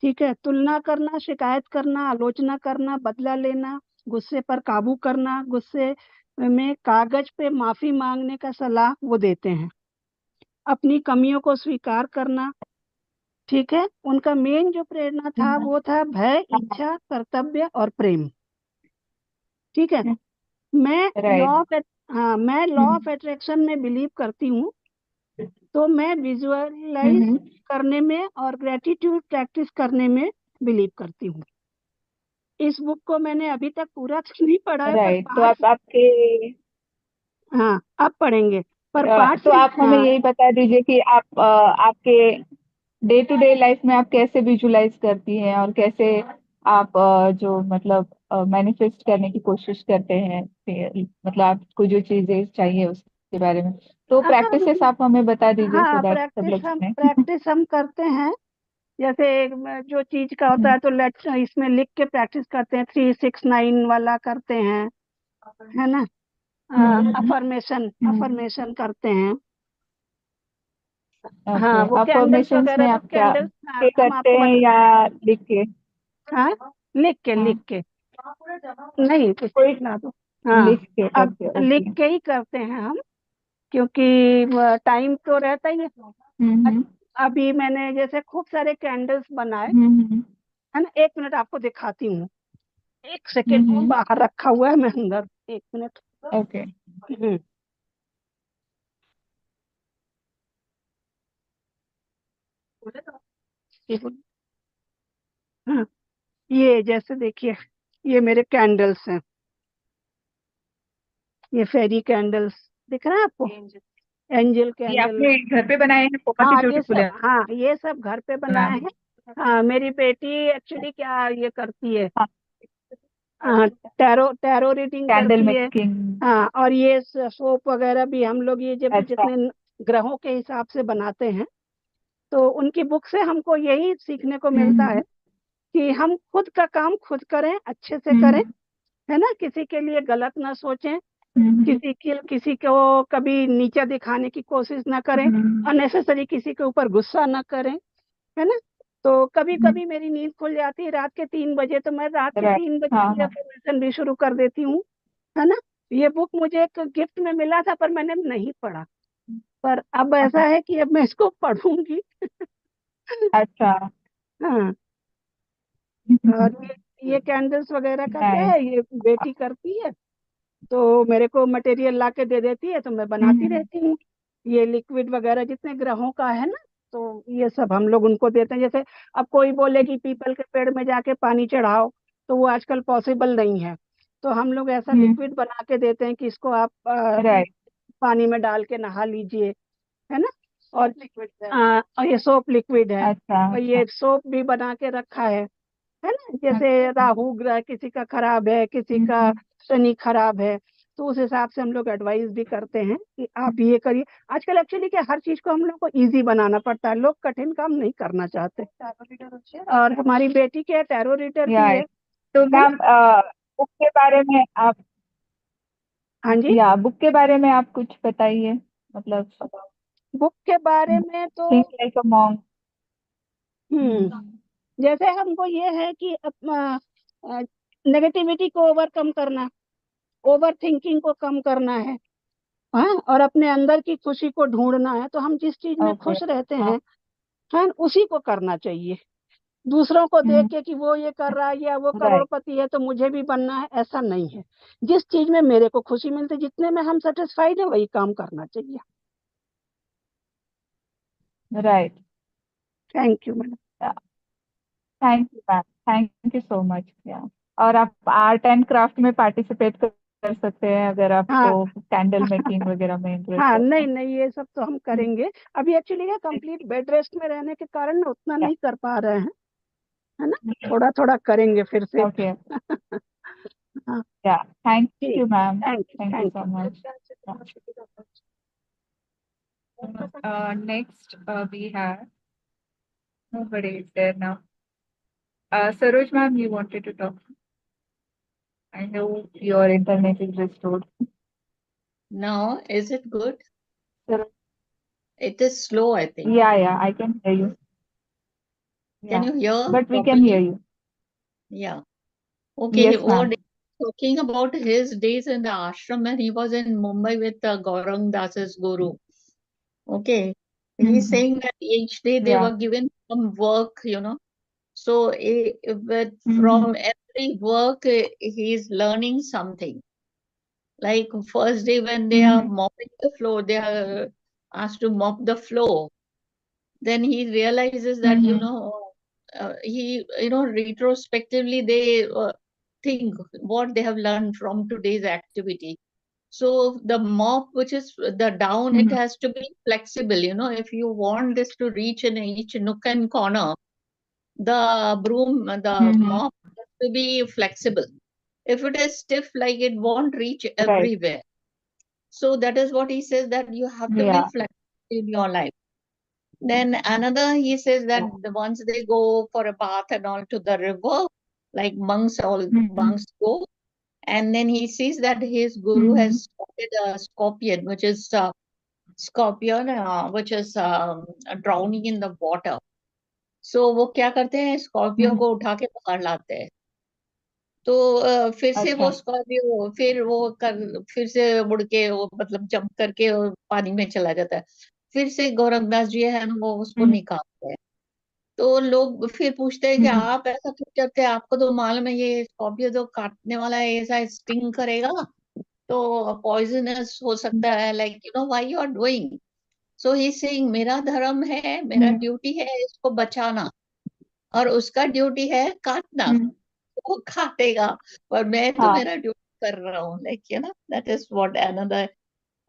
ठीक है, तुलना करना, शिकायत करना, आलोचना करना, बदला लेना, गुस्से पर काबू करना, गुस्से में कागज पे माफी मांगने का सलाह वो देते हैं, अपनी कमियों को स्वीकार करना। ठीक है, उनका मेन जो प्रेरणा था वो था भय, इच्छा, कर्तव्य और प्रेम। ठीक है, मैं लॉ Right. ऑफ मैं लॉ ऑफ अट्रैक्शन में बिलीव करती हूँ, तो मैं विजुअलाइज करने में और ग्रेटिट्यूड प्रैक्टिस करने में बिलीव करती हूँ। इस बुक को मैंने अभी तक पूरा तो नहीं पढ़ा है, पर Right. तो पार्ट, आप आपके हाँ अब पढ़ेंगे, पर पार्ट तो से, आप हमें हाँ यही बता दीजिए कि आप आपके डे टू डे लाइफ में आप कैसे विजुलाइज करती हैं और कैसे आप जो मतलब मैनिफेस्ट करने की कोशिश करते हैं, मतलब आपको जो चीजें चाहिए उसके बारे में, तो अगर प्रैक्टिसेस आप हमें बता दीजिए सो हाँ दैट सब लोग सुने। प्रैक्टिस हम करते हैं। जैसे जो चीज का होता है तो लेट्स इसमें लिख के प्रैक्टिस करते हैं, 3-6-9 वाला करते हैं, है ना। अफर्मेशन हम्म। अफर्मेशन करते हैं। हाँ, ओके, वो कैंडल्स अफर्मेशंस वगैरह में तो आप क्या कैंडल्स, हाँ पे हम करते आपको हैं बता, या लिख के? हाँ लिख के हाँ, लिख के नहीं कुछ कोई लिखना तो, हाँ लिख के अब करते, लिख ओके। के ही करते हैं हम, क्योंकि टाइम तो रहता ही है। हम्म। अभी मैंने जैसे खूब सारे कैंडल्स बनाए, हम्म। है ना। 1 मिनट आपको दिखाती हूँ, एक सेकेंड, हम्म। बाहर रखा हुआ है, मैं अंदर, 1 मिनट। ओके। हम्म, हाँ, ये जैसे देखिए, ये मेरे कैंडल्स हैं, ये फेरी कैंडल्स दिख रहा है आपको, एंजल ये कैंडल। आपने घर पे बनाए हैं, बहुत ही हाँ ये ब्यूटीफुल है। सब, हाँ ये सब घर पे बनाए हैं। हाँ, मेरी बेटी एक्चुअली क्या ये करती है, हाँ, हाँ, टैरो टैरो रीडिंग कैंडल करती है। मेकिंग। हाँ, और ये सोप वगैरह भी हम लोग ये जब अच्छा। जितने ग्रहों के हिसाब से बनाते हैं, तो उनकी बुक से हमको यही सीखने को मिलता है हम्म कि हम खुद का काम खुद करें, अच्छे से करें, हम्म है ना, किसी के लिए गलत ना सोचें, हम्म किसी को कभी नीचा दिखाने की कोशिश ना करें, हम्म अननेसेसरी किसी के ऊपर गुस्सा ना करें, है ना। तो कभी हम्म, कभी मेरी नींद खुल जाती है रात के 3 बजे, तो मैं रात के राइट। 3 बजे हाँ की हाँ। अफर्मेशन भी शुरू कर देती हूँ, है ना। ये बुक मुझे एक गिफ्ट में मिला था, पर मैंने नहीं पढ़ा, पर अब ऐसा है कि अब मैं इसको पढ़ूंगी। अच्छा। हाँ, और ये कैंडल्स वगैरह का क्या नाइस। है, ये बेटी करती है, तो मेरे को मटेरियल ला के दे देती है, तो मैं बनाती रहती हूँ। ये लिक्विड वगैरह जितने ग्रहों का है ना, तो ये सब हम लोग उनको देते हैं। जैसे अब कोई बोले कि पीपल के पेड़ में जाके पानी चढ़ाओ, तो वो आजकल पॉसिबल नहीं है, तो हम लोग ऐसा लिक्विड बना के देते हैं कि इसको आप राइट। पानी में डाल के नहा लीजिए, है ना। और और ये सोप लिक्विड है, अच्छा और अच्छा। ये सोप भी बना के रखा है ना। जैसे राहु ग्रह किसी का खराब है, किसी का हम्म, शनि खराब है, तो उस हिसाब से हम लोग एडवाइस भी करते हैं कि आप ये करिए। आजकल एक्चुअली क्या, हर चीज को हम लोग को इजी बनाना पड़ता है, लोग कठिन काम नहीं करना चाहते। और हमारी बेटी क्या टैरो रीडर भी राइट। तो है ना। मैम, बुक के बारे में आप, हाँ जी, या बुक के बारे में आप कुछ बताइए, मतलब बुक के बारे में तो थिंक लाइक अ मॉन्क। जैसे हमको ये है कि नेगेटिविटी को ओवरकम करना, ओवर थिंकिंग को कम करना है, हाँ, और अपने अंदर की खुशी को ढूंढना है। तो हम जिस चीज में ओके। खुश रहते हाँ। हैं, हाँ, उसी को करना चाहिए। दूसरों को देख हम्म, के कि वो ये कर रहा है या वो राइट करोड़पति है तो मुझे भी बनना है, ऐसा नहीं है। जिस चीज में मेरे को खुशी मिलती, जितने में हम सेटिस्फाइड है, वही काम करना चाहिए। Right. Thank you madam. Thank you ma'am, thank you so much. या और आप आर्ट एंड क्राफ्ट में पार्टिसिपेट कर सकते हैं अगर हाँ आपको कैंडल मेकिंग वगैरह में इंटरेस्ट हाँ, है नहीं तो। नहीं, ये सब तो हम करेंगे। अभी एक्चुअली क्या, कंप्लीट बेड रेस्ट में रहने के कारण ना उतना नहीं कर पा रहे हैं, है ना। थोड़ा थोड़ा करेंगे फिर से। ओके। हाँ, या थैंक ठीक, you ma'am, thank you, thank you thank so much. Next, we have nobody is there now. Saroj ma'am, you wanted to talk. I know your internet is restored. Now, is it good? Saroj- It is slow, I think. yeah, I can hear you. Can Yeah, you hear but we can hear properly? you. Yeah. Okay. Yes, What ma'am. talking about his days in the ashram when he was in Mumbai with Gaurang Das's guru. Okay. He's Mhm. saying that each day they Yeah. were given some work, So but Mhm. from every work, he's learning something. Like first day when they are Mhm. mopping the floor, they are asked to mop the floor. Then he realizes that, Mhm. retrospectively they think what they have learned from today's activity. So the mop, which is the down, it Mhm. has to be flexible. If you want this to reach in each nook and corner, the broom, the Mhm. mop has to be flexible. If it is stiff, like it won't reach Right. everywhere. So that is what he says, that you have to be Yeah. flexible in your life. Then another, he says that once they go for a bath and all to the river, like monks, all Mhm. monks go, and then he sees that his guru Mhm. has spotted a scorpion, which is drowning in the water. So वो क्या करते हैं, Scorpio Mhm. को उठा के बाहर लाते हैं। तो फिर से वो अच्छा। स्कॉर्पियो फिर से उड़ के वो मतलब जंप करके वो पानी में चला जाता है। फिर से गौरवदास जी है ना, वो उसको Mhm. निकालते हैं। तो लोग फिर पूछते हैं कि Mhm. आप ऐसा क्यों करते हैं, आपको तो मालूम है ये स्कॉर्पियो तो काटने वाला है, ऐसा स्टिंग करेगा तो पॉइजनस हो सकता है, like why you are doing. So he saying मेरा धर्म है, मेरा Mhm. ड्यूटी है इसको बचाना। और उसका ड्यूटी है काटना, वो काटेगा, पर मैं तो हाँ मेरा ड्यूटी कर रहा हूँ, like you know, that is what another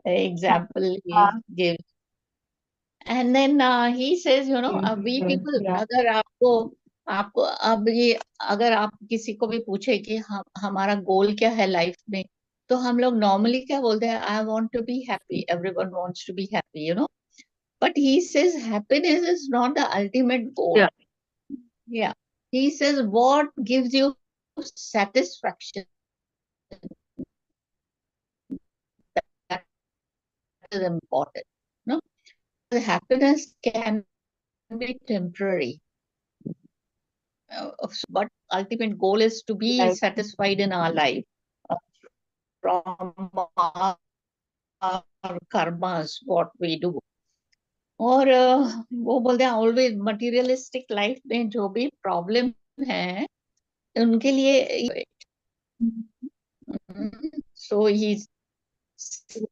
example he हाँ gives. And then he says, you know, we people, yeah अगर आपको आपको अब ये अगर आप किसी को भी पूछे कि हमारा गोल क्या है लाइफ में, तो हम लोग नॉर्मली क्या बोलते हैं, I want to be happy, everyone wants to be happy, you know, but he says happiness is not the ultimate goal. yeah Yeah, he says what gives you satisfaction, that is important. No, the happiness can be temporary, but ultimate goal is to be right satisfied in our life from our karmas, what we do. और वो बोलते हैं always materialistic life में जो भी problem है उनके लिए, so he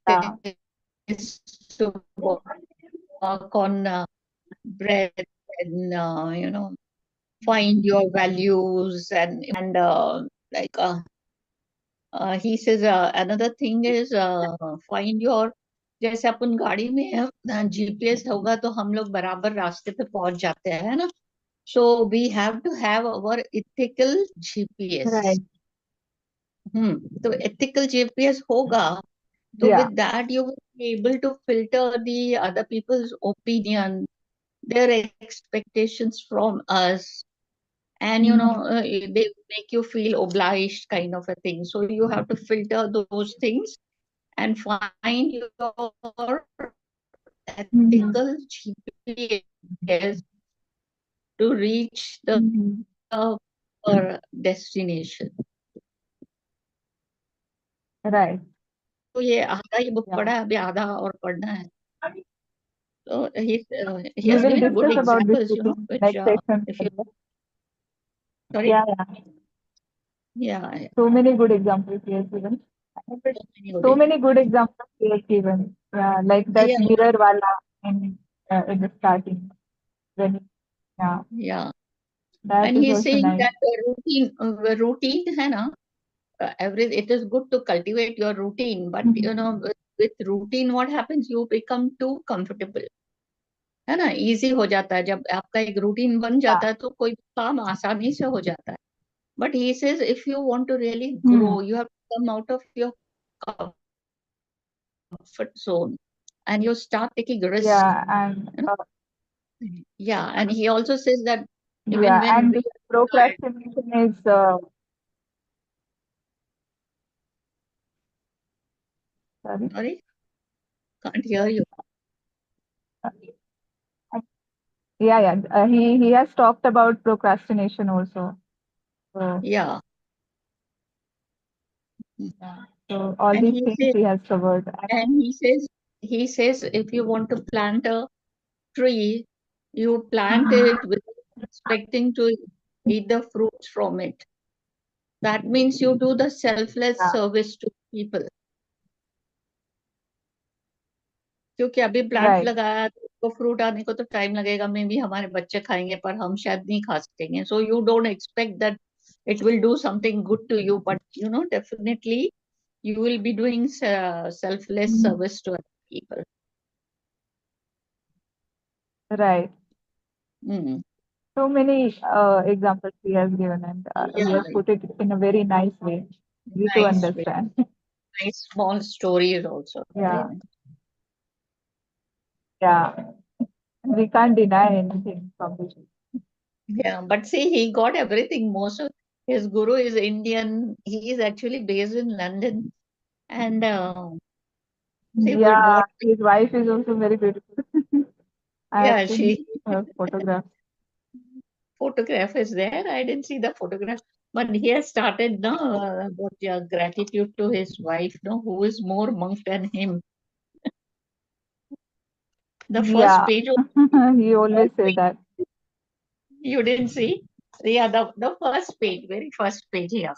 yeah says to work on breath and you know, find your values and like he says another thing is find your, जैसे अपन गाड़ी में जीपीएस होगा तो हम लोग बराबर रास्ते पे पहुंच जाते हैं, है ना, so we have to have our ethical GPS. right तो ethical GPS होगा तो yeah with that you will be able to filter the other people's opinion, their expectations from us, and you know they make you feel obliged kind of a thing, so you have to filter those things and find your ethical GPS to reach the destination. right तो ये आधा ये book yeah पढ़ा है, अभी आधा और पढ़ना है. So he we has will given good discuss about this examples, you know, in which next section if you, further. sorry, Yeah yeah, so many good examples he has given so many good examples he has given yeah like that yeah, mirror wala in the starting when yeah yeah. that And is he's also saying nice that routine है ना, every it is good to cultivate your routine, but you know with routine what happens, you become too comfortable, है ना, easy हो जाता है जब आपका एक रूटीन बन yeah जाता है तो कोई काम आसानी से हो जाता है. But he says if you want to really grow, you have to come out of your comfort zone and you start taking risk, yeah and you know? Yeah, and he also says that even yeah when and we this are tired, procrastination is sorry sorry, can't hear you. yeah he has talked about procrastination also so Yeah, yeah so all and these things he has covered he says if you want to plant a tree, you plant it without expecting to eat the fruits from it. That means you do the selfless yeah service to people. क्योंकि अभी plant right लगाया तो उसको fruit आने को तो time लगेगा, may be हमारे बच्चे खाएंगे पर हम शायद नहीं खा सकेंगे, so you don't expect that it will do something good to you, but you know definitely you will be doing selfless service to other people. right Mm. so many examples he has given and he Yeah, has put it in a very nice way easy to nice, very understand nice small stories also. Very yeah nice. yeah we can't deny anything from this Yeah, but see, he got everything. Most of his guru is Indian. He is actually based in London, and see with yeah what, his wife is also very beautiful I have yeah, seen she her photograph photograph is there. I didn't see the photograph, but he has started now about gratitude to his wife, no, who is more monk than him. The first yeah page, he always say that you didn't see? Yeah, the first page, very first page, yeah.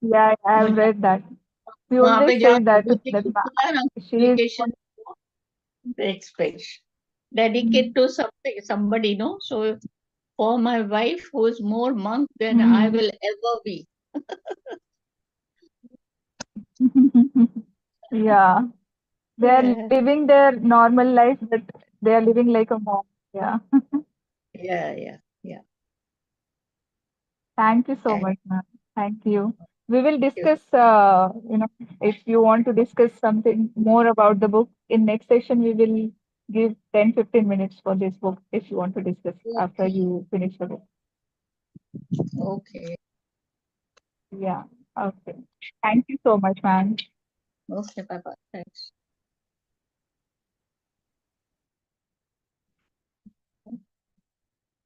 yeah I have read that he वहां always पे say जहाँ that everything लिखा है ना, she is application, next page. dedicate to somebody, no? So for my wife, who is more monk than I will ever be. Yeah, they are Yeah, living their normal life, but they are living like a monk. Yeah. yeah. Thank you so And much, ma'am. Thank you. We will you. discuss, if you want to discuss something more about the book in next session, we will give 10-15 minutes for this book if you want to discuss after Okay, you finish the book. okay, Yeah. Okay. Thank you so much, ma'am. okay, bye-bye. Thanks.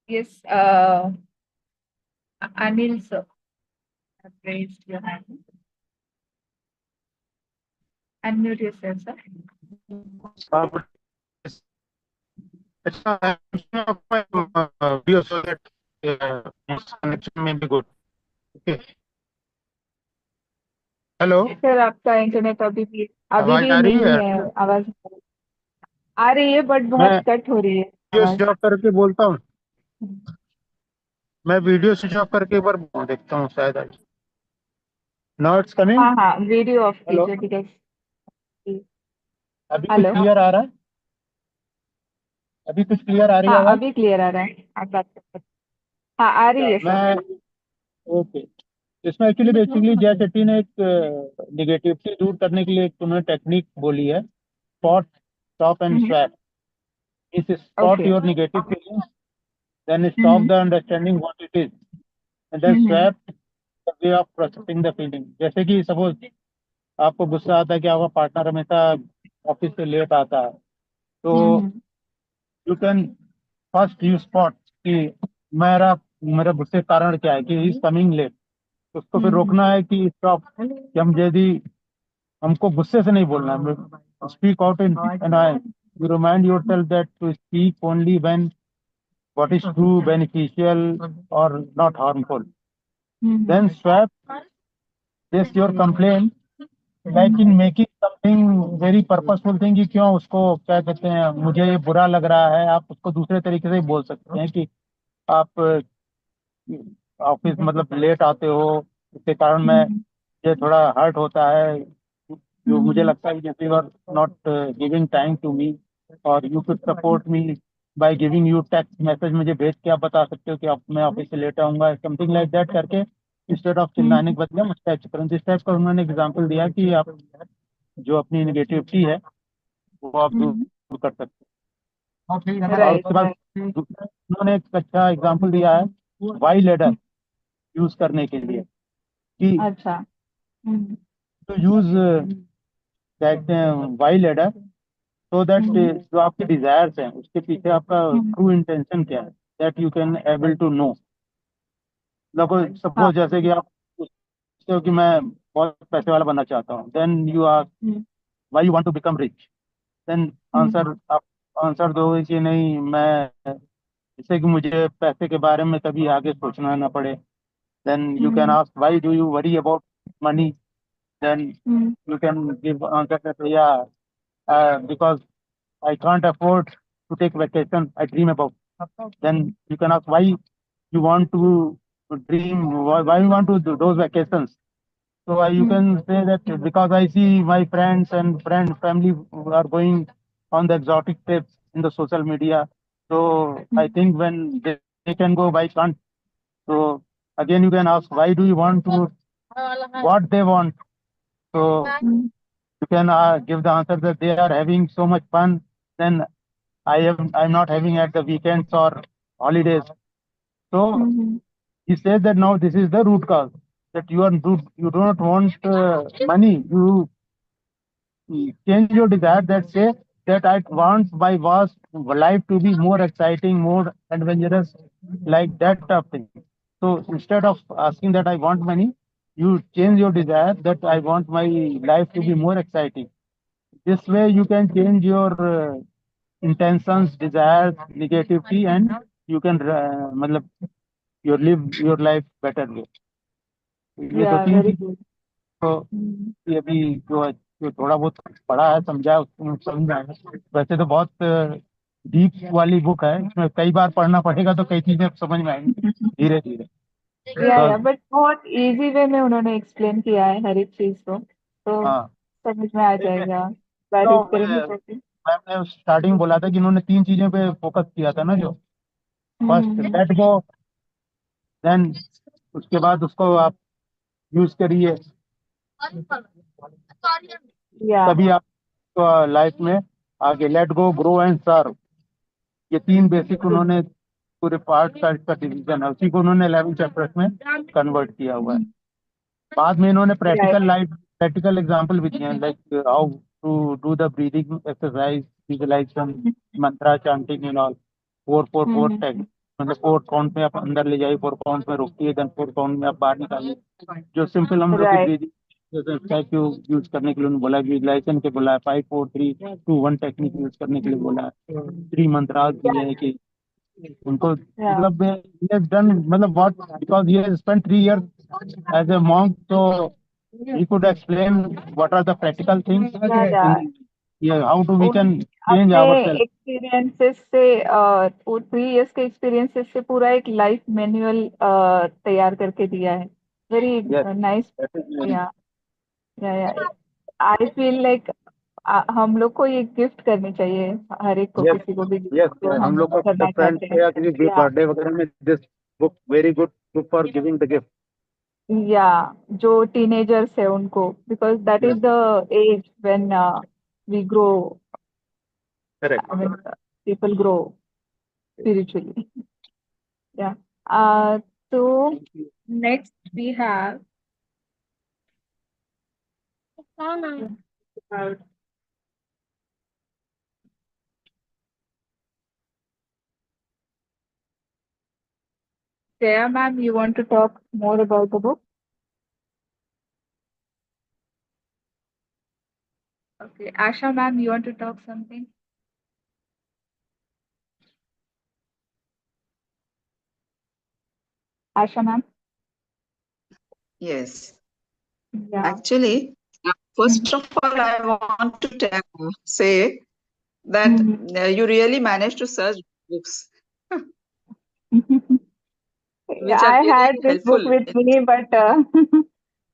Yes, Anil sir have raised your hand. Unmute yourself, sir. But it's not my video so that connection may be good. Okay. Hello, sir आपका internet अभी आवाज भी आ रही नहीं है? है आवाज आ रही है बट मैं बहुत कट हो रही है वीडियो आवाज स्विच ऑफ करके बोलता हूँ. मैं वीडियो स्विच ऑफ करके एक बार देखता हूँ, शायद आज. Now it's coming. हाँ हाँ वीडियो ऑफ हेलो, कीजिए बिकॉज अभी कुछ हेलो क्लियर आ रहा है? अभी कुछ क्लियर आ रही है हाँ आवाज? अभी क्लियर आ रहा है आप बात कर सकते हैं। हाँ आ रही है सर मैं ओके. इसमें एक्चुअली बेसिकली जय शेट्टी ने एक निगेटिविटी दूर करने के लिए एक उन्होंने टेक्निक बोली है, स्पॉट, स्टॉप एंड स्वैप. इस spot okay your negative feelings, then stop the understanding what it is, and then swap the way of processing the feeling. जैसे कि सपोज आपको गुस्सा आता है कि आपका पार्टनर हमेशा ऑफिस से लेट आता है, तो you can first you spot कि मेरा मेरा गुस्से का कारण क्या है, कि इज कमिंग लेट. उसको फिर रोकना है कि स्टॉप, कि हम यदि हमको गुस्से से नहीं बोलना है, speak out in and I, you remind yourself that to speak only when what is true, beneficial or not harmful. Then swap this your complaint like in making something very purposeful thing, कि क्यों उसको क्या कहते हैं, मुझे ये बुरा लग रहा है. आप उसको दूसरे तरीके से बोल सकते हैं कि आप ऑफिस मतलब लेट आते हो, इसके कारण मैं ये थोड़ा हर्ट होता है, जो मुझे लगता है कि you are not giving time to me, और you could support me by giving you text message, मुझे भेज के आप बता सकते हो कि आप मैं ऑफिस से लेट आऊंगा, समथिंग लाइक दैट करके, इंस्टेड ऑफ चिल्लाने के बदले मुझ टाइप करूँ. इस टाइप का उन्होंने एग्जाम्पल दिया कि आप जो अपनी निगेटिविटी है वो आप दूर कर सकते हैं. और राइट उसके बाद उन्होंने एक अच्छा एग्जाम्पल दिया है वाई लेडर यूज करने के लिए, कि अच्छा टू यूज कहते हैं वाई लेडर, सो दैट जो आपके डिजायर्स हैं उसके पीछे आपका ट्रू इंटेंशन क्या है, that you can able to know. हाँ सपोज जैसे कि आप सोचते हो कि मैं बहुत पैसे वाला बनना चाहता हूँ, then you are why you want to become rich, then answer आप आंसर दोगे कि नहीं, मैं जिससे कि मुझे पैसे के बारे में कभी आगे सोचना ना पड़े. then you can ask why do you worry about money, then you can give answer that yeah, because I can't afford to take vacation I dream about. Then you can ask why you want to dream, why you want to do those vacations. So you can say that because I see my friends and family who are going on the exotic trips in the social media, so I think when they can go, why can't. So again, you can ask why do you want to what they want. So you can give the answer that they are having so much fun. Then I'm not having at the weekends or holidays. So he says that now this is the root cause, that you do not want money. You change your desire, that say that I want my vast life to be more exciting, more adventurous, like that type of thing. So instead of asking that I want money, you change your desire that I want my life to be more exciting. This way you can change your intentions, desires, negativity, and you can मतलब you live your life better way. ये दो या तीन very चीज good तो ये अभी जो थोड़ा बहुत पढ़ा है, समझा है, उसको समझ में आया. वैसे तो बहुत डीप वाली बुक है, इसमें कई बार पढ़ना पड़ेगा तो कई चीजें समझ में आएंगी धीरे धीरे। या बट बहुत इजी वे में उन्होंने एक्सप्लेन किया है हर एक चीज को, तो हाँ, समझ में आ जाएगा। तो प्रैक्टिस करेंगे तो मैंने स्टार्टिंग बोला था कि इन्होंने 3 चीजें पे फोकस किया था ना, जो फर्स्ट लेट गो, देन उसके बाद उसको आप यूज करिए, या तभी आप लाइफ में आगे let go, grow and serve, ये 3 बेसिक उन्होंने पूरे पार्ट का डिवीजन है, उसी को उन्होंने 11 चैप्टर्स में कन्वर्ट किया हुआ है। बाद में इन्होंने प्रैक्टिकल एग्जांपल भी दिए हैं, like how to do the breathing exercise, visualization, mantra chanting and all. 4-4-4 technique, मतलब 4 काउंट में आप अंदर ले जाइए, 4 काउंट में रोकिए, देन 4 काउंट में आप बाहर निकालिए। जो सिंपल हम लोग की राइट ब्रीदिंग यूज करने के लिए उन्होंने बोला, विजुअलाइजेशन के बोला है, 5-4-3-2-1 टेक्निक यूज करने के लिए बोला है, 3 मंत्रास दिए हैं कि उनको, या मतलब he has done, मतलब what, because he has spent 3 years as a monk, so he could explain what are the practical things या and yeah, how do we उन can change अपने ourselves. एक्सपीरियंसेस से वो 3 इयर्स के experiences से पूरा एक लाइफ मैनुअल तैयार करके दिया है। Very Yes, nice. that is very, या आई फील लाइक हम लोग को ये गिफ्ट करनी चाहिए, हर एक को, yes, किसी को भी yes, जो हम हम लोग को करना फ्रेंड्स चाहते हैं। को या किसी या बर्थडे वगैरह में this book very good for giving the gift. या जो टीनेजर्स है उनको, because that is the age when we grow, correct. I mean people grow spiritually. Yeah. So next we have Jaya ma'am. You want to talk more about the book? Okay. Asha ma'am, you want to talk something? Asha ma'am. Yes, Yeah. actually, first of all, I want to say that you really managed to search books which are I very had this book helpful. with me, but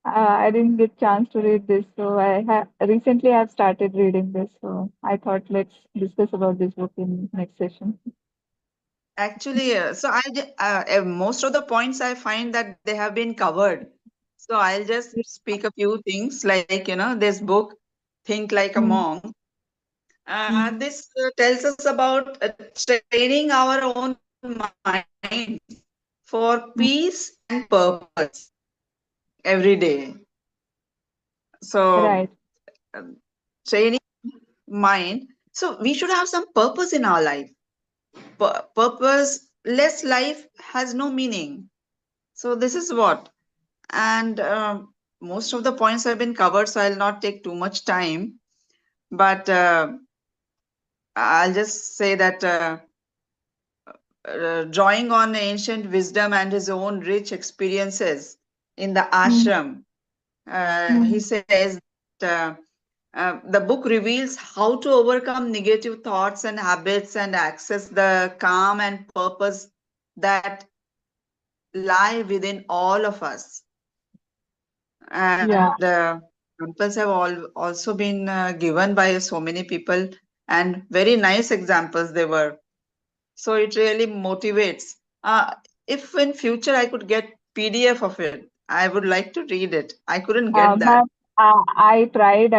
I didn't get chance to read this. So I have recently I've started reading this. So I thought let's discuss about this book in next session. Actually, most of the points I find that they have been covered. So I'll just speak a few things like, this book, Think Like a Monk. This tells us about training our own mind for peace and purpose every day. So, Right. training mind. So, we should have some purpose in our life. Purposeless life has no meaning. So, this is what. And most of the points have been covered, so I'll not take too much time. But I'll just say that drawing on ancient wisdom and his own rich experiences in the ashram, he says that the book reveals how to overcome negative thoughts and habits and access the calm and purpose that lie within all of us. And examples have also been given by so many people, and very nice examples they were. So it really motivates. If in future I could get PDF of it, I would like to read it. I couldn't get that. Ma'am, I tried,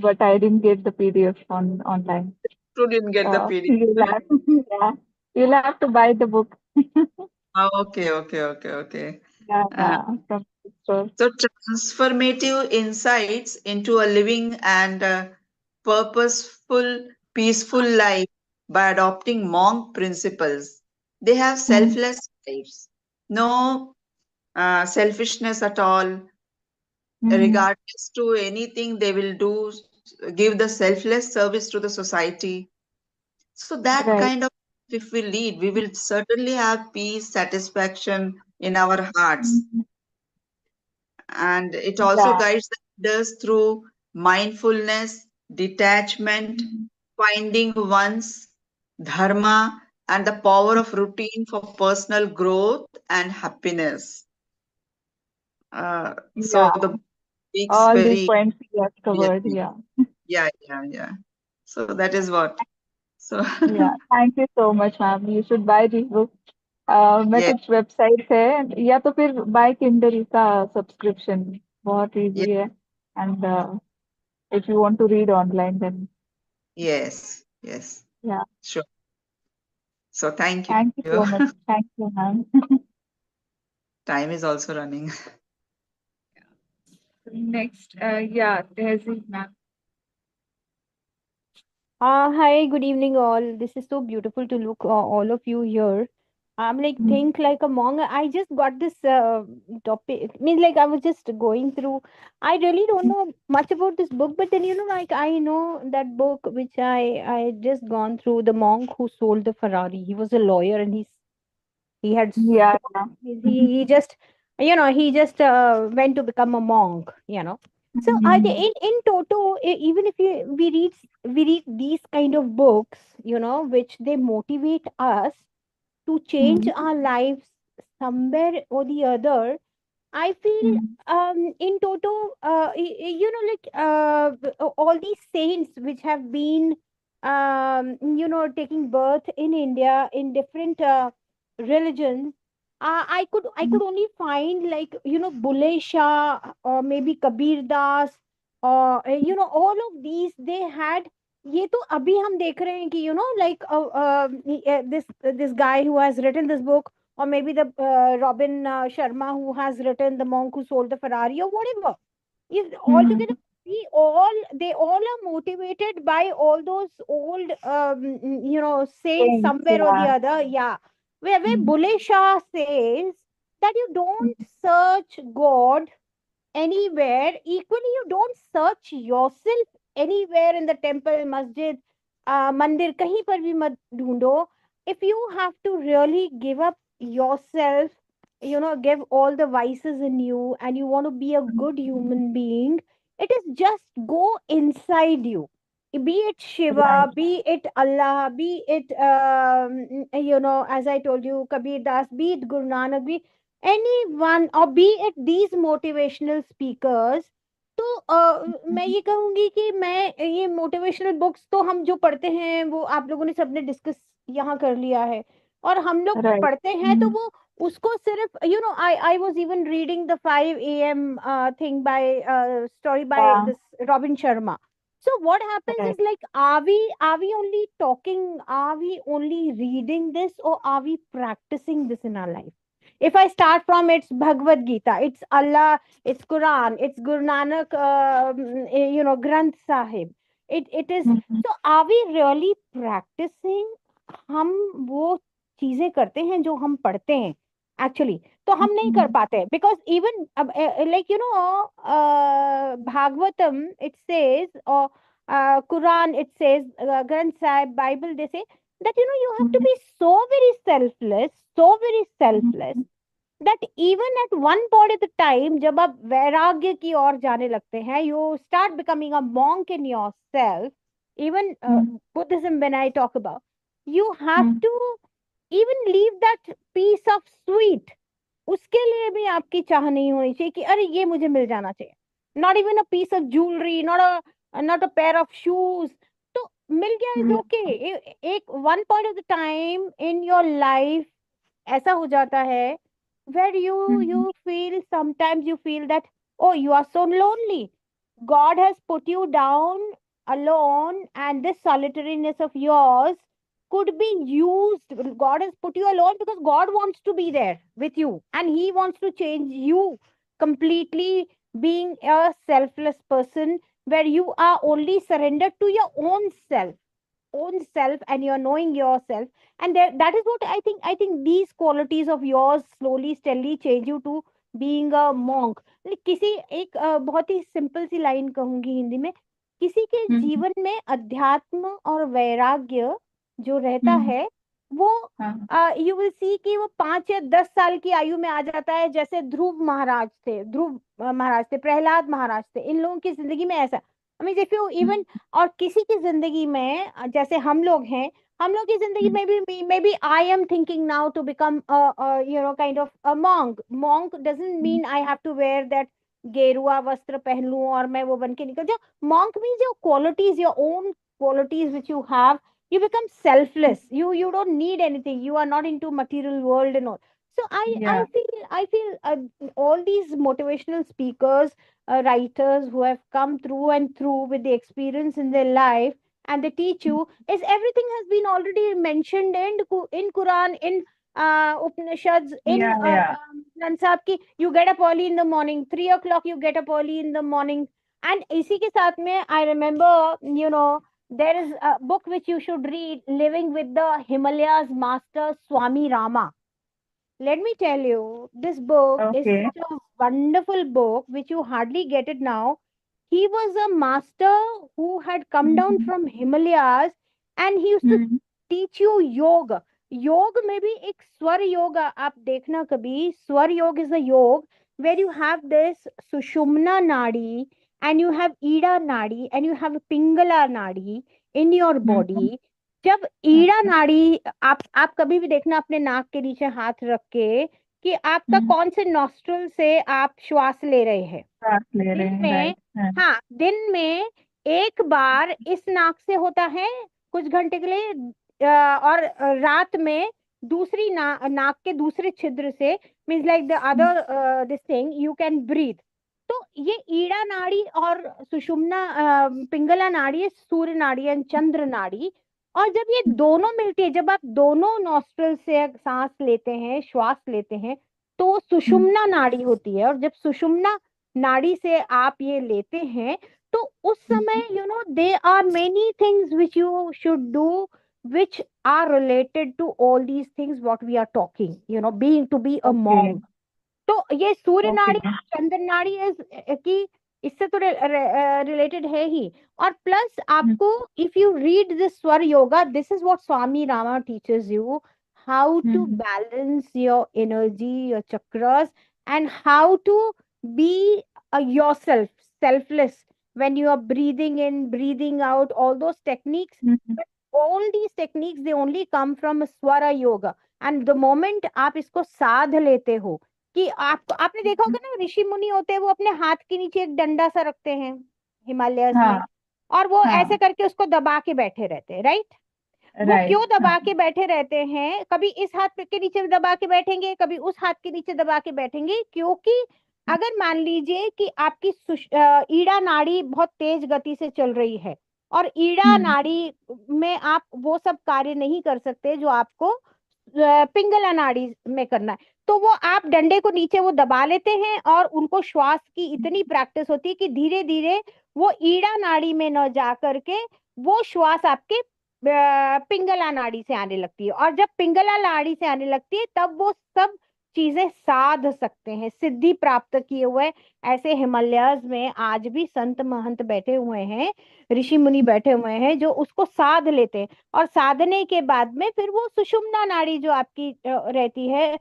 but I didn't get the PDF online. Couldn't get the PDF. You'll have, yeah, you'll have to buy the book. Okay. Yeah, from the store. So transformative insights into a living and purposeful, peaceful life by adopting monk principles. They have selfless lives, no selfishness at all. Regardless to anything they will do, give the selfless service to the society. So that Right. kind of, if we lead, we will certainly have peace, satisfaction in our hearts. And it also guides the leaders through mindfulness, detachment, finding one's dharma, and the power of routine for personal growth and happiness. So Yeah, the book speaks all these very points you have covered. clearly. Yeah. Yeah. So that is what. So Yeah. Thank you so much, ma'am. You should buy this book. मैं yeah, कुछ website है या तो फिर by Kindle का subscription बहुत yeah, easy है and if you want to read online then yes, या sure. So thank you. Thank you so much thank you ma'am Time is also running. Next या Tahzeeb ma'am Hi, good evening, all. This is so beautiful to look all of you here. I'm like think like a monk. I just got this topic. Means like I was just going through. I really don't know much about this book, but then like I know that book which I just gone through. The monk who sold the Ferrari. He was a lawyer and he had या he just he just went to become a monk. So in toto, even if we read these kind of books, which they motivate us to change our lives somewhere or the other. I feel in toto, like all these saints which have been, taking birth in India in different religions. I could only find like Bulle Shah or maybe Kabir Das or all of these they had. ये तो अभी हम देख रहे हैं कि like this guy who has written this book, or maybe the Robin Sharma who has written The Monk Who Sold the Ferrari or whatever. If altogether they all are motivated by all those old saints somewhere or the other. Yeah. Where Bulle Shah says that you don't search God anywhere. Equally, you don't search yourself anywhere in the temple, masjid, mandir, kahin par bhi mat dhoondho. If you have to really give up yourself, give all the vices in you, and you want to be a good human being, it is just go inside you. Be it right Shiva, be it Allah, be it, as I told you, Kabir Das, be it Guru Nanak, be anyone, or be it these motivational speakers. तो मैं ये कहूंगी कि मैं ये motivational books तो हम जो पढ़ते हैं वो आप लोगों ने सबने डिस्कस यहाँ कर लिया है, और हम लोग राइट पढ़ते हैं तो वो उसको सिर्फ I was even reading the 5 a.m. Thing by story by या this Robin Sharma. So what happens right is like, are we only talking, are we only reading this, or are we practicing this in our life? If I start from its Bhagavad Gita, it's Allah, it's Quran, it's Guru Nanak, Granth Sahib. It is. So are we really practicing? हम वो चीजें करते हैं जो हम पढ़ते हैं actually, तो हम नहीं कर पाते, because even like Bhagavatam it says, और Quran it says, Granth Sahib, Bible, they say that you have to be so very selfless, so very selfless, that even at one point at the time, जब आप वैराग्य की ओर जाने लगते हैं, you start becoming a monk in yourself. Even Buddhism, when I talk about, you have to even leave that piece of sweet. उसके लिए भी आपकी चाह नहीं होनी चाहिए कि अरे ये मुझे मिल जाना चाहिए. Not even a piece of jewelry, not a pair of shoes. तो मिल गया is okay. एक one point of the time in your life ऐसा हो जाता है where you feel, sometimes you feel that, oh, you are so lonely. God has put you down alone, and this solitariness of yours could be used. God has put you alone because God wants to be there with you, and He wants to change you completely, being a selfless person where you are only surrendered to your own self, and you're knowing yourself. And that is what I think these qualities of yours slowly steadily change you to being a monk. किसी एक बहुत ही simple सी line कहूंगी हिंदी में, किसी के जीवन में अध्यात्म और वैराग्य जो रहता है वो यू विल सी कि वो 5 या 10 साल की आयु में आ जाता है. जैसे ध्रुव महाराज थे, प्रहलाद महाराज थे, इन लोगों की जिंदगी में ऐसा. I mean, if you even, और किसी की जिंदगी में जैसे हम लोग हैं, हम लोग की जिंदगी में भी maybe I am thinking now to become a kind of a monk. Monk doesn't mean I have to wear that गेरुआ वस्त्र पहन लूं और मैं वो बन के निकल जाऊं. Monk means your qualities, your own qualities which you have. You become selfless. You don't need anything. You are not into material world and all. So I feel all these motivational speakers, writers who have come through and through with the experience in their life, and they teach you is everything has been already mentioned in Quran, in Upanishads, in Granth Sahib ki you get up early in the morning, 3 o'clock you get up early in the morning. And इसी के साथ में I remember, there is a book which you should read, Living with the Himalayas Master Swami Rama. Let me tell you, this book is such a wonderful book which you hardly get it now. He was a master who had come down from Himalayas, and he used to teach you yoga. योग में भी एक स्वर योग आप देखना कभी. स्वर योग is a योग where you have this sushumna nadi, and you have ida nadi, and you have pingala nadi in your body. जब ईड़ा नाड़ी आप कभी भी देखना अपने नाक के नीचे हाथ रख के कि आपका कौन से नॉस्ट्रल से आप श्वास ले रहे हैं. दिन में, हाँ, दिन में एक बार इस नाक से होता है कुछ घंटे के लिए, और रात में दूसरी नाक के दूसरे छिद्र से, means like the other this thing you can breathe. तो ये ईड़ा नाड़ी और सुषुम्ना पिंगला नाड़ी, सूर्य नाड़ी एंड चंद्र नाड़ी. और जब ये दोनों मिलती है, जब आप दोनों नॉस्ट्रल से सांस लेते हैं, श्वास लेते हैं, तो सुषुम्ना नाड़ी होती है. और जब सुषुम्ना नाड़ी से आप ये लेते हैं, तो उस समय they are many things which you should do which are related to all these things what we are talking, being to be a monk. तो ये सूर्य नाड़ी, चंद्र नाड़ी की इससे तो रिलेटेड है ही. और प्लस आपको, if you read this Swara Yoga, this is what Swami Rama teaches you, how to balance your energy, your chakras, and how to be yourself, selfless when you are breathing in, breathing out, all those techniques. But all these techniques, they only come from swara yoga. And the moment आप इसको साध लेते हो, कि आपने देखा होगा ना, ऋषि मुनि होते हैं वो अपने हाथ के नीचे एक डंडा सा रखते हैं हिमालयस में, और वो ऐसे करके उसको दबा के बैठे रहते हैं, राइट? वो क्यों दबा के बैठे रहते हैं? कभी इस हाथ के नीचे दबा के बैठेंगे, कभी उस हाथ के नीचे दबा के बैठेंगे, क्योंकि अगर मान लीजिए कि आपकी ईड़ा नाड़ी बहुत तेज गति से चल रही है, और ईड़ा नाड़ी में आप वो सब कार्य नहीं कर सकते जो आपको पिंगला नाड़ी में करना है, तो वो आप डंडे को नीचे वो दबा लेते हैं, और उनको श्वास की इतनी प्रैक्टिस होती है कि धीरे धीरे वो ईड़ा नाड़ी में न जा करके वो श्वास आपके पिंगला नाड़ी से आने लगती है. और जब पिंगला नाड़ी से आने लगती है, तब वो सब चीजें साध सकते हैं, सिद्धि प्राप्त किए हुए. ऐसे हिमालयस में आज भी संत महंत बैठे हुए हैं, ऋषि मुनि बैठे हुए हैं, जो उसको साध लेते हैं. और साधने के बाद में फिर वो सुषुम्ना नाड़ी जो आपकी रहती है,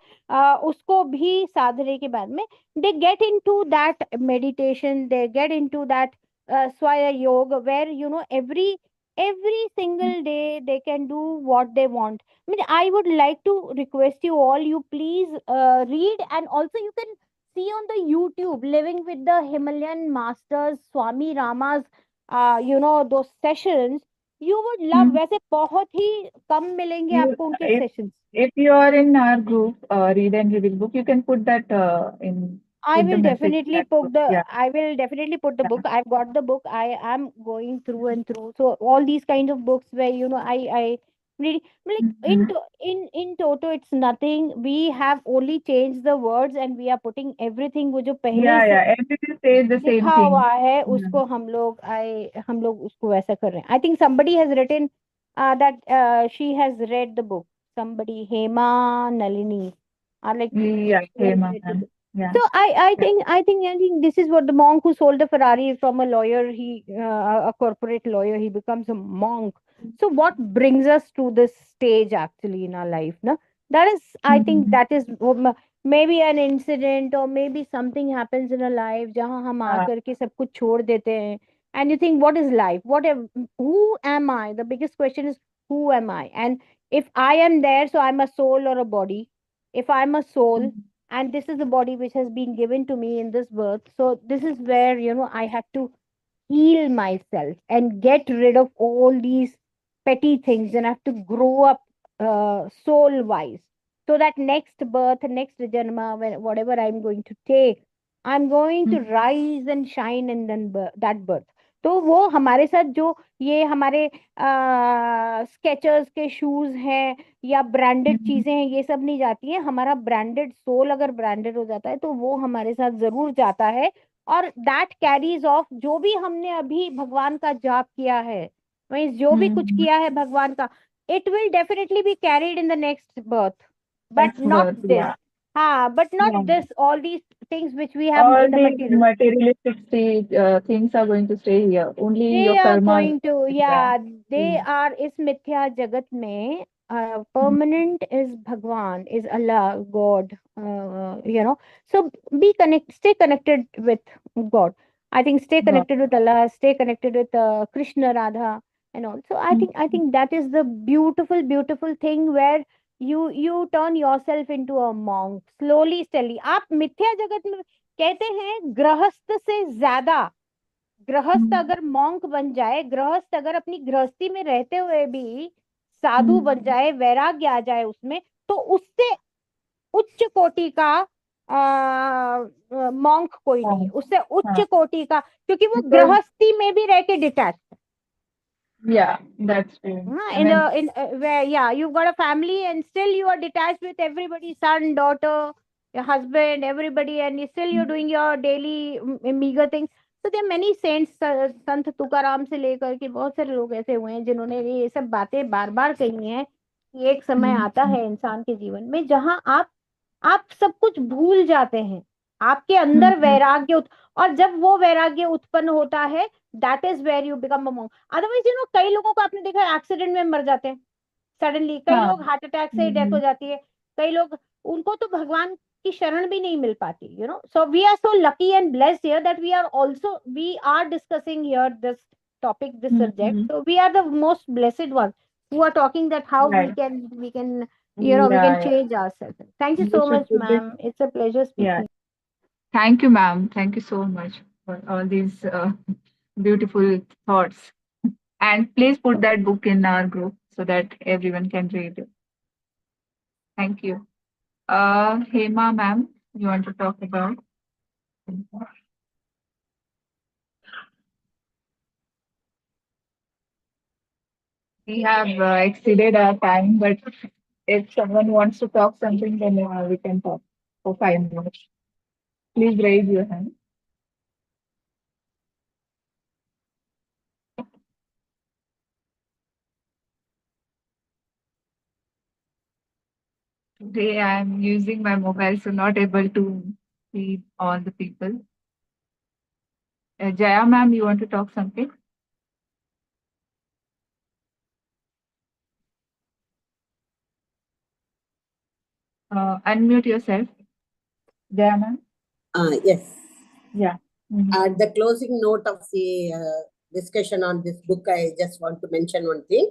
उसको भी साधने के बाद में they get into that meditation, they get into that स्वय योग, where every single day they can do what they want. I mean, I would like to request you all, you please read, and also you can see on the YouTube, Living with the Himalayan Masters, Swami Rama's, those sessions. You would love. वैसे बहुत ही कम मिलेंगे आपको उनके sessions. If you are in our group, Read and Reveal book, you can put that in. I put the will message definitely that put book. the. Yeah. I will definitely put the book. I've got the book. I am going through and through. So all these kinds of books where I read, like in toto, it's nothing. We have only changed the words and we are putting everything वो जो पहले Yeah, से yeah. Everything says the same लिखा thing. हुआ है, Yeah. उसको हम लोग उसको वैसा कर रहे हैं. I think somebody has written that she has read the book. Somebody, Hema Nalini, are like Yeah, she has Hema, read the ma'am. book. Yeah. So I think this is what the monk who sold a Ferrari from a lawyer, he a corporate lawyer, he becomes a monk. So what brings us to this stage actually in our life, no? That is, I think that is maybe an incident, or maybe something happens in a life जहाँ हम आकर के सब कुछ छोड़ देते हैं, and you think, what is life? Who am I? The biggest question is, who am I? And if I am there, so I'm a soul or a body. If I'm a soul, and this is the body which has been given to me in this birth, so this is where, I have to heal myself and get rid of all these petty things, and I have to grow up soul wise, so that next birth, next janma, whatever I'm going to take, I'm going to rise and shine in that birth. तो वो हमारे साथ जो ये हमारे Skechers के shoes हैं या ब्रांडेड चीजें हैं, ये सब नहीं जाती हैं. हमारा ब्रांडेड सोल अगर ब्रांडेड हो जाता है तो वो हमारे साथ जरूर जाता है. और दैट कैरीज ऑफ जो भी हमने अभी भगवान का जाप किया है, मीन्स जो भी कुछ किया है भगवान का, it will definitely be carried in the next birth, but not this. हाँ, but not this, all these things which we have All in the these material. materialistic things are going to stay here. Only They your are karma. going to, yeah, they are, इस मिथ्या जगत में permanent is Bhagwan, is Allah, God, so stay connected with God. I think stay connected with Allah, stay connected with Krishna, Radha, and all. So I think that is the beautiful, beautiful thing where you turn yourself into a monk slowly, steadily. आप मिथ्या जगत में कहते हैं गृहस्थ से ज्यादा, गृहस्थ अगर मॉन्क बन जाए, गृहस्थ अगर अपनी गृहस्थी में रहते हुए भी साधु बन जाए, वैराग्य आ जाए उसमें, तो उससे उच्च कोटि का मॉन्क कोई नहीं, उससे उच्च कोटि का, क्योंकि वो गृहस्थी में भी रह के detach. Yeah, that's true. Where you've got a family and still you are detached with everybody, son, daughter, your husband, everybody, and you're doing your daily meager things. So there are many saints, संत तुकाराम से लेकर के बहुत सारे लोग ऐसे हुए हैं जिन्होंने ये सब बातें बार बार कही हैं कि एक समय आता है इंसान के जीवन में जहां आप सब कुछ भूल जाते हैं, आपके अंदर वैराग्य और जब वो वैराग्य उत्पन्न होता है, that is where you become a monk. Otherwise कई लोगों को आपने देखा एक्सीडेंट में मर जाते हैं सडनली, कई लोग हार्ट अटैक से डेथ हो जाती है, कई लोग, उनको तो भगवान की शरण भी नहीं मिल पाती, so we are so lucky and blessed here that we are discussing here this topic, this subject. So we are the most blessed ones who are talking that how we can we can change ourselves. Thank you so much, ma'am. It's a pleasure speaking. Thank you, ma'am. Thank you so much for all these beautiful thoughts. And please put that book in our group so that everyone can read it. Thank you. Hema, ma'am, you want to talk about? We have exceeded our time, but if someone wants to talk something, then we can talk for 5 minutes. Please raise your hand. Today I am using my mobile, so not able to see all the people. Jaya, ma'am, you want to talk something? Unmute yourself. Jaya, ma'am. Yes. Yeah. At the closing note of the discussion on this book, I just want to mention one thing.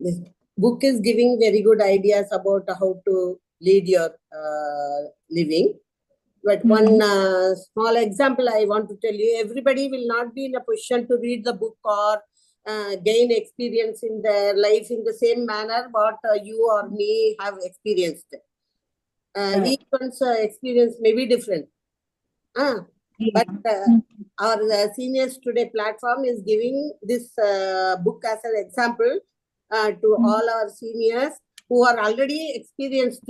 This book is giving very good ideas about how to lead your living. But one small example I want to tell you, everybody will not be in a position to read the book or gain experience in their life in the same manner what you or me have experienced. Each one's experience may be different. But our Seniors Today platform is giving this book as an example to all our seniors who are already experienced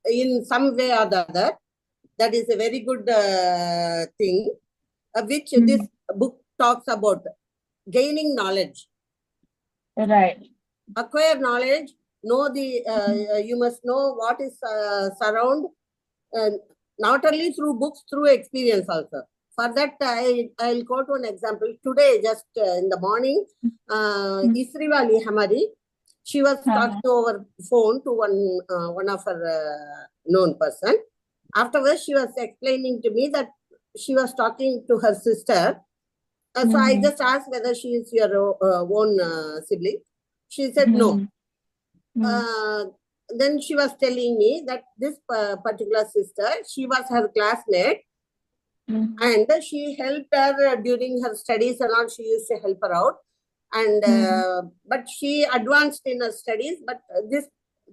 in some way or the other. That is a very good thing, which this book talks about. Gaining knowledge. Right. Acquire knowledge. Know the, you must know what is surround, not only through books, through experience also. For that, I'll quote one example. Today, just in the morning, Isriwali Hamari, she was talking over phone to one of her known person. Afterwards, she was explaining to me that she was talking to her sister. So I just asked whether she is your own sibling. She said no. Then she was telling me that this particular sister, she was her classmate, and she helped her during her studies and all. She used to help her out, and but she advanced in her studies. But this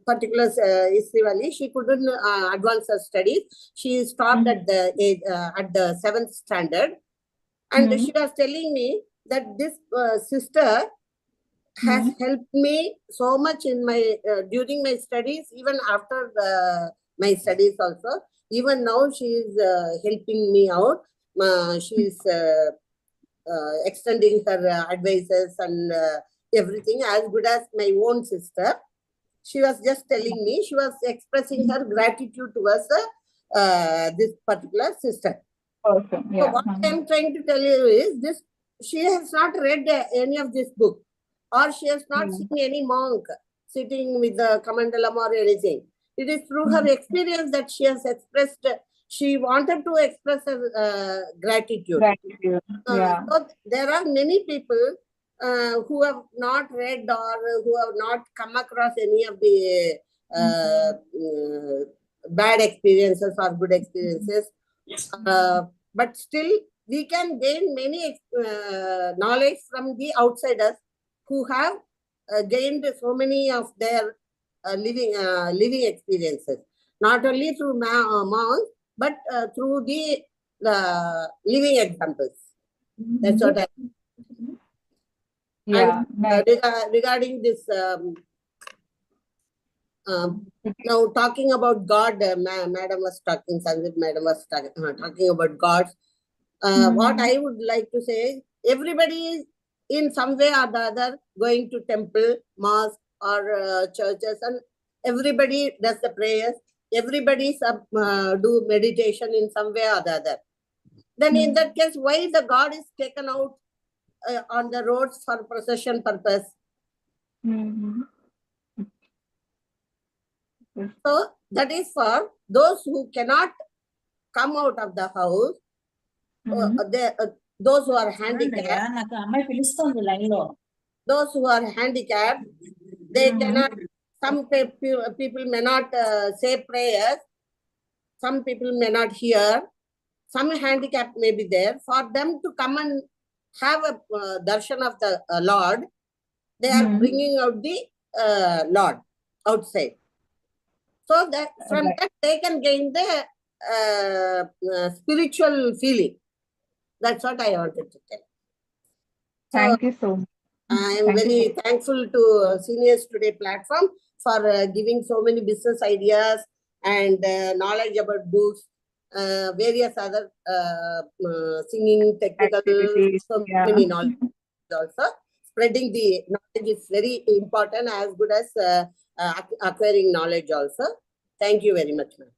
particular Isriwali, she couldn't advance her studies. She stopped at the age, at the 7th standard, and she was telling me that this sister has helped me so much in my during my studies, even after my studies also. Even now, she is helping me out. She is extending her advices and everything as good as my own sister. She was just telling me, she was expressing her gratitude towards this particular sister. Awesome. So what I'm trying to tell you is this: she has not read any of this book, or she has not seen any monk sitting with the Kamandalam or anything. It is through her experience that she has expressed, she wanted to express her gratitude. So there are many people who have not read or who have not come across any of the bad experiences or good experiences. But still, we can gain many knowledge from the outsiders who have gained so many of their living experiences, not only through monks, but through the living examples. That's what I. And regarding this, now talking about God, Madam was talking, Sanjit Madam was talking about gods. What I would like to say is, everybody is in some way or the other going to temple, mosque, or churches, and everybody does the prayers. Everybody do meditation in some way or the other. Then in that case, why the God is taken out on the roads for procession purpose? So that is for those who cannot come out of the house, those who are handicapped. Those who are handicapped, they cannot. Some people may not say prayers. Some people may not hear. Some handicap may be there. For them to come and have a darshan of the Lord, they are bringing out the Lord outside. So that from that they can gain the spiritual feeling. That's what I wanted to tell. Thank you so much. I am very thankful to Seniors Today platform for giving so many business ideas and knowledge about books, various other singing, technical, so many knowledge also. Spreading the knowledge is very important, as good as acquiring knowledge also. Thank you very much, ma'am.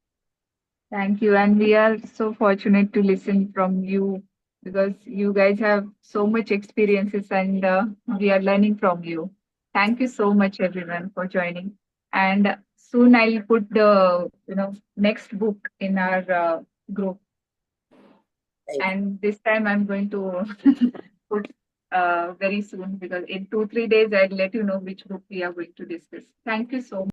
Thank you. And we are so fortunate to listen from you, because you guys have so much experiences, and we are learning from you. Thank you so much, everyone, for joining. And soon I'll put the next book in our group. And this time I'm going to put very soon, because in 2-3 days I'll let you know which book we are going to discuss. Thank you so much.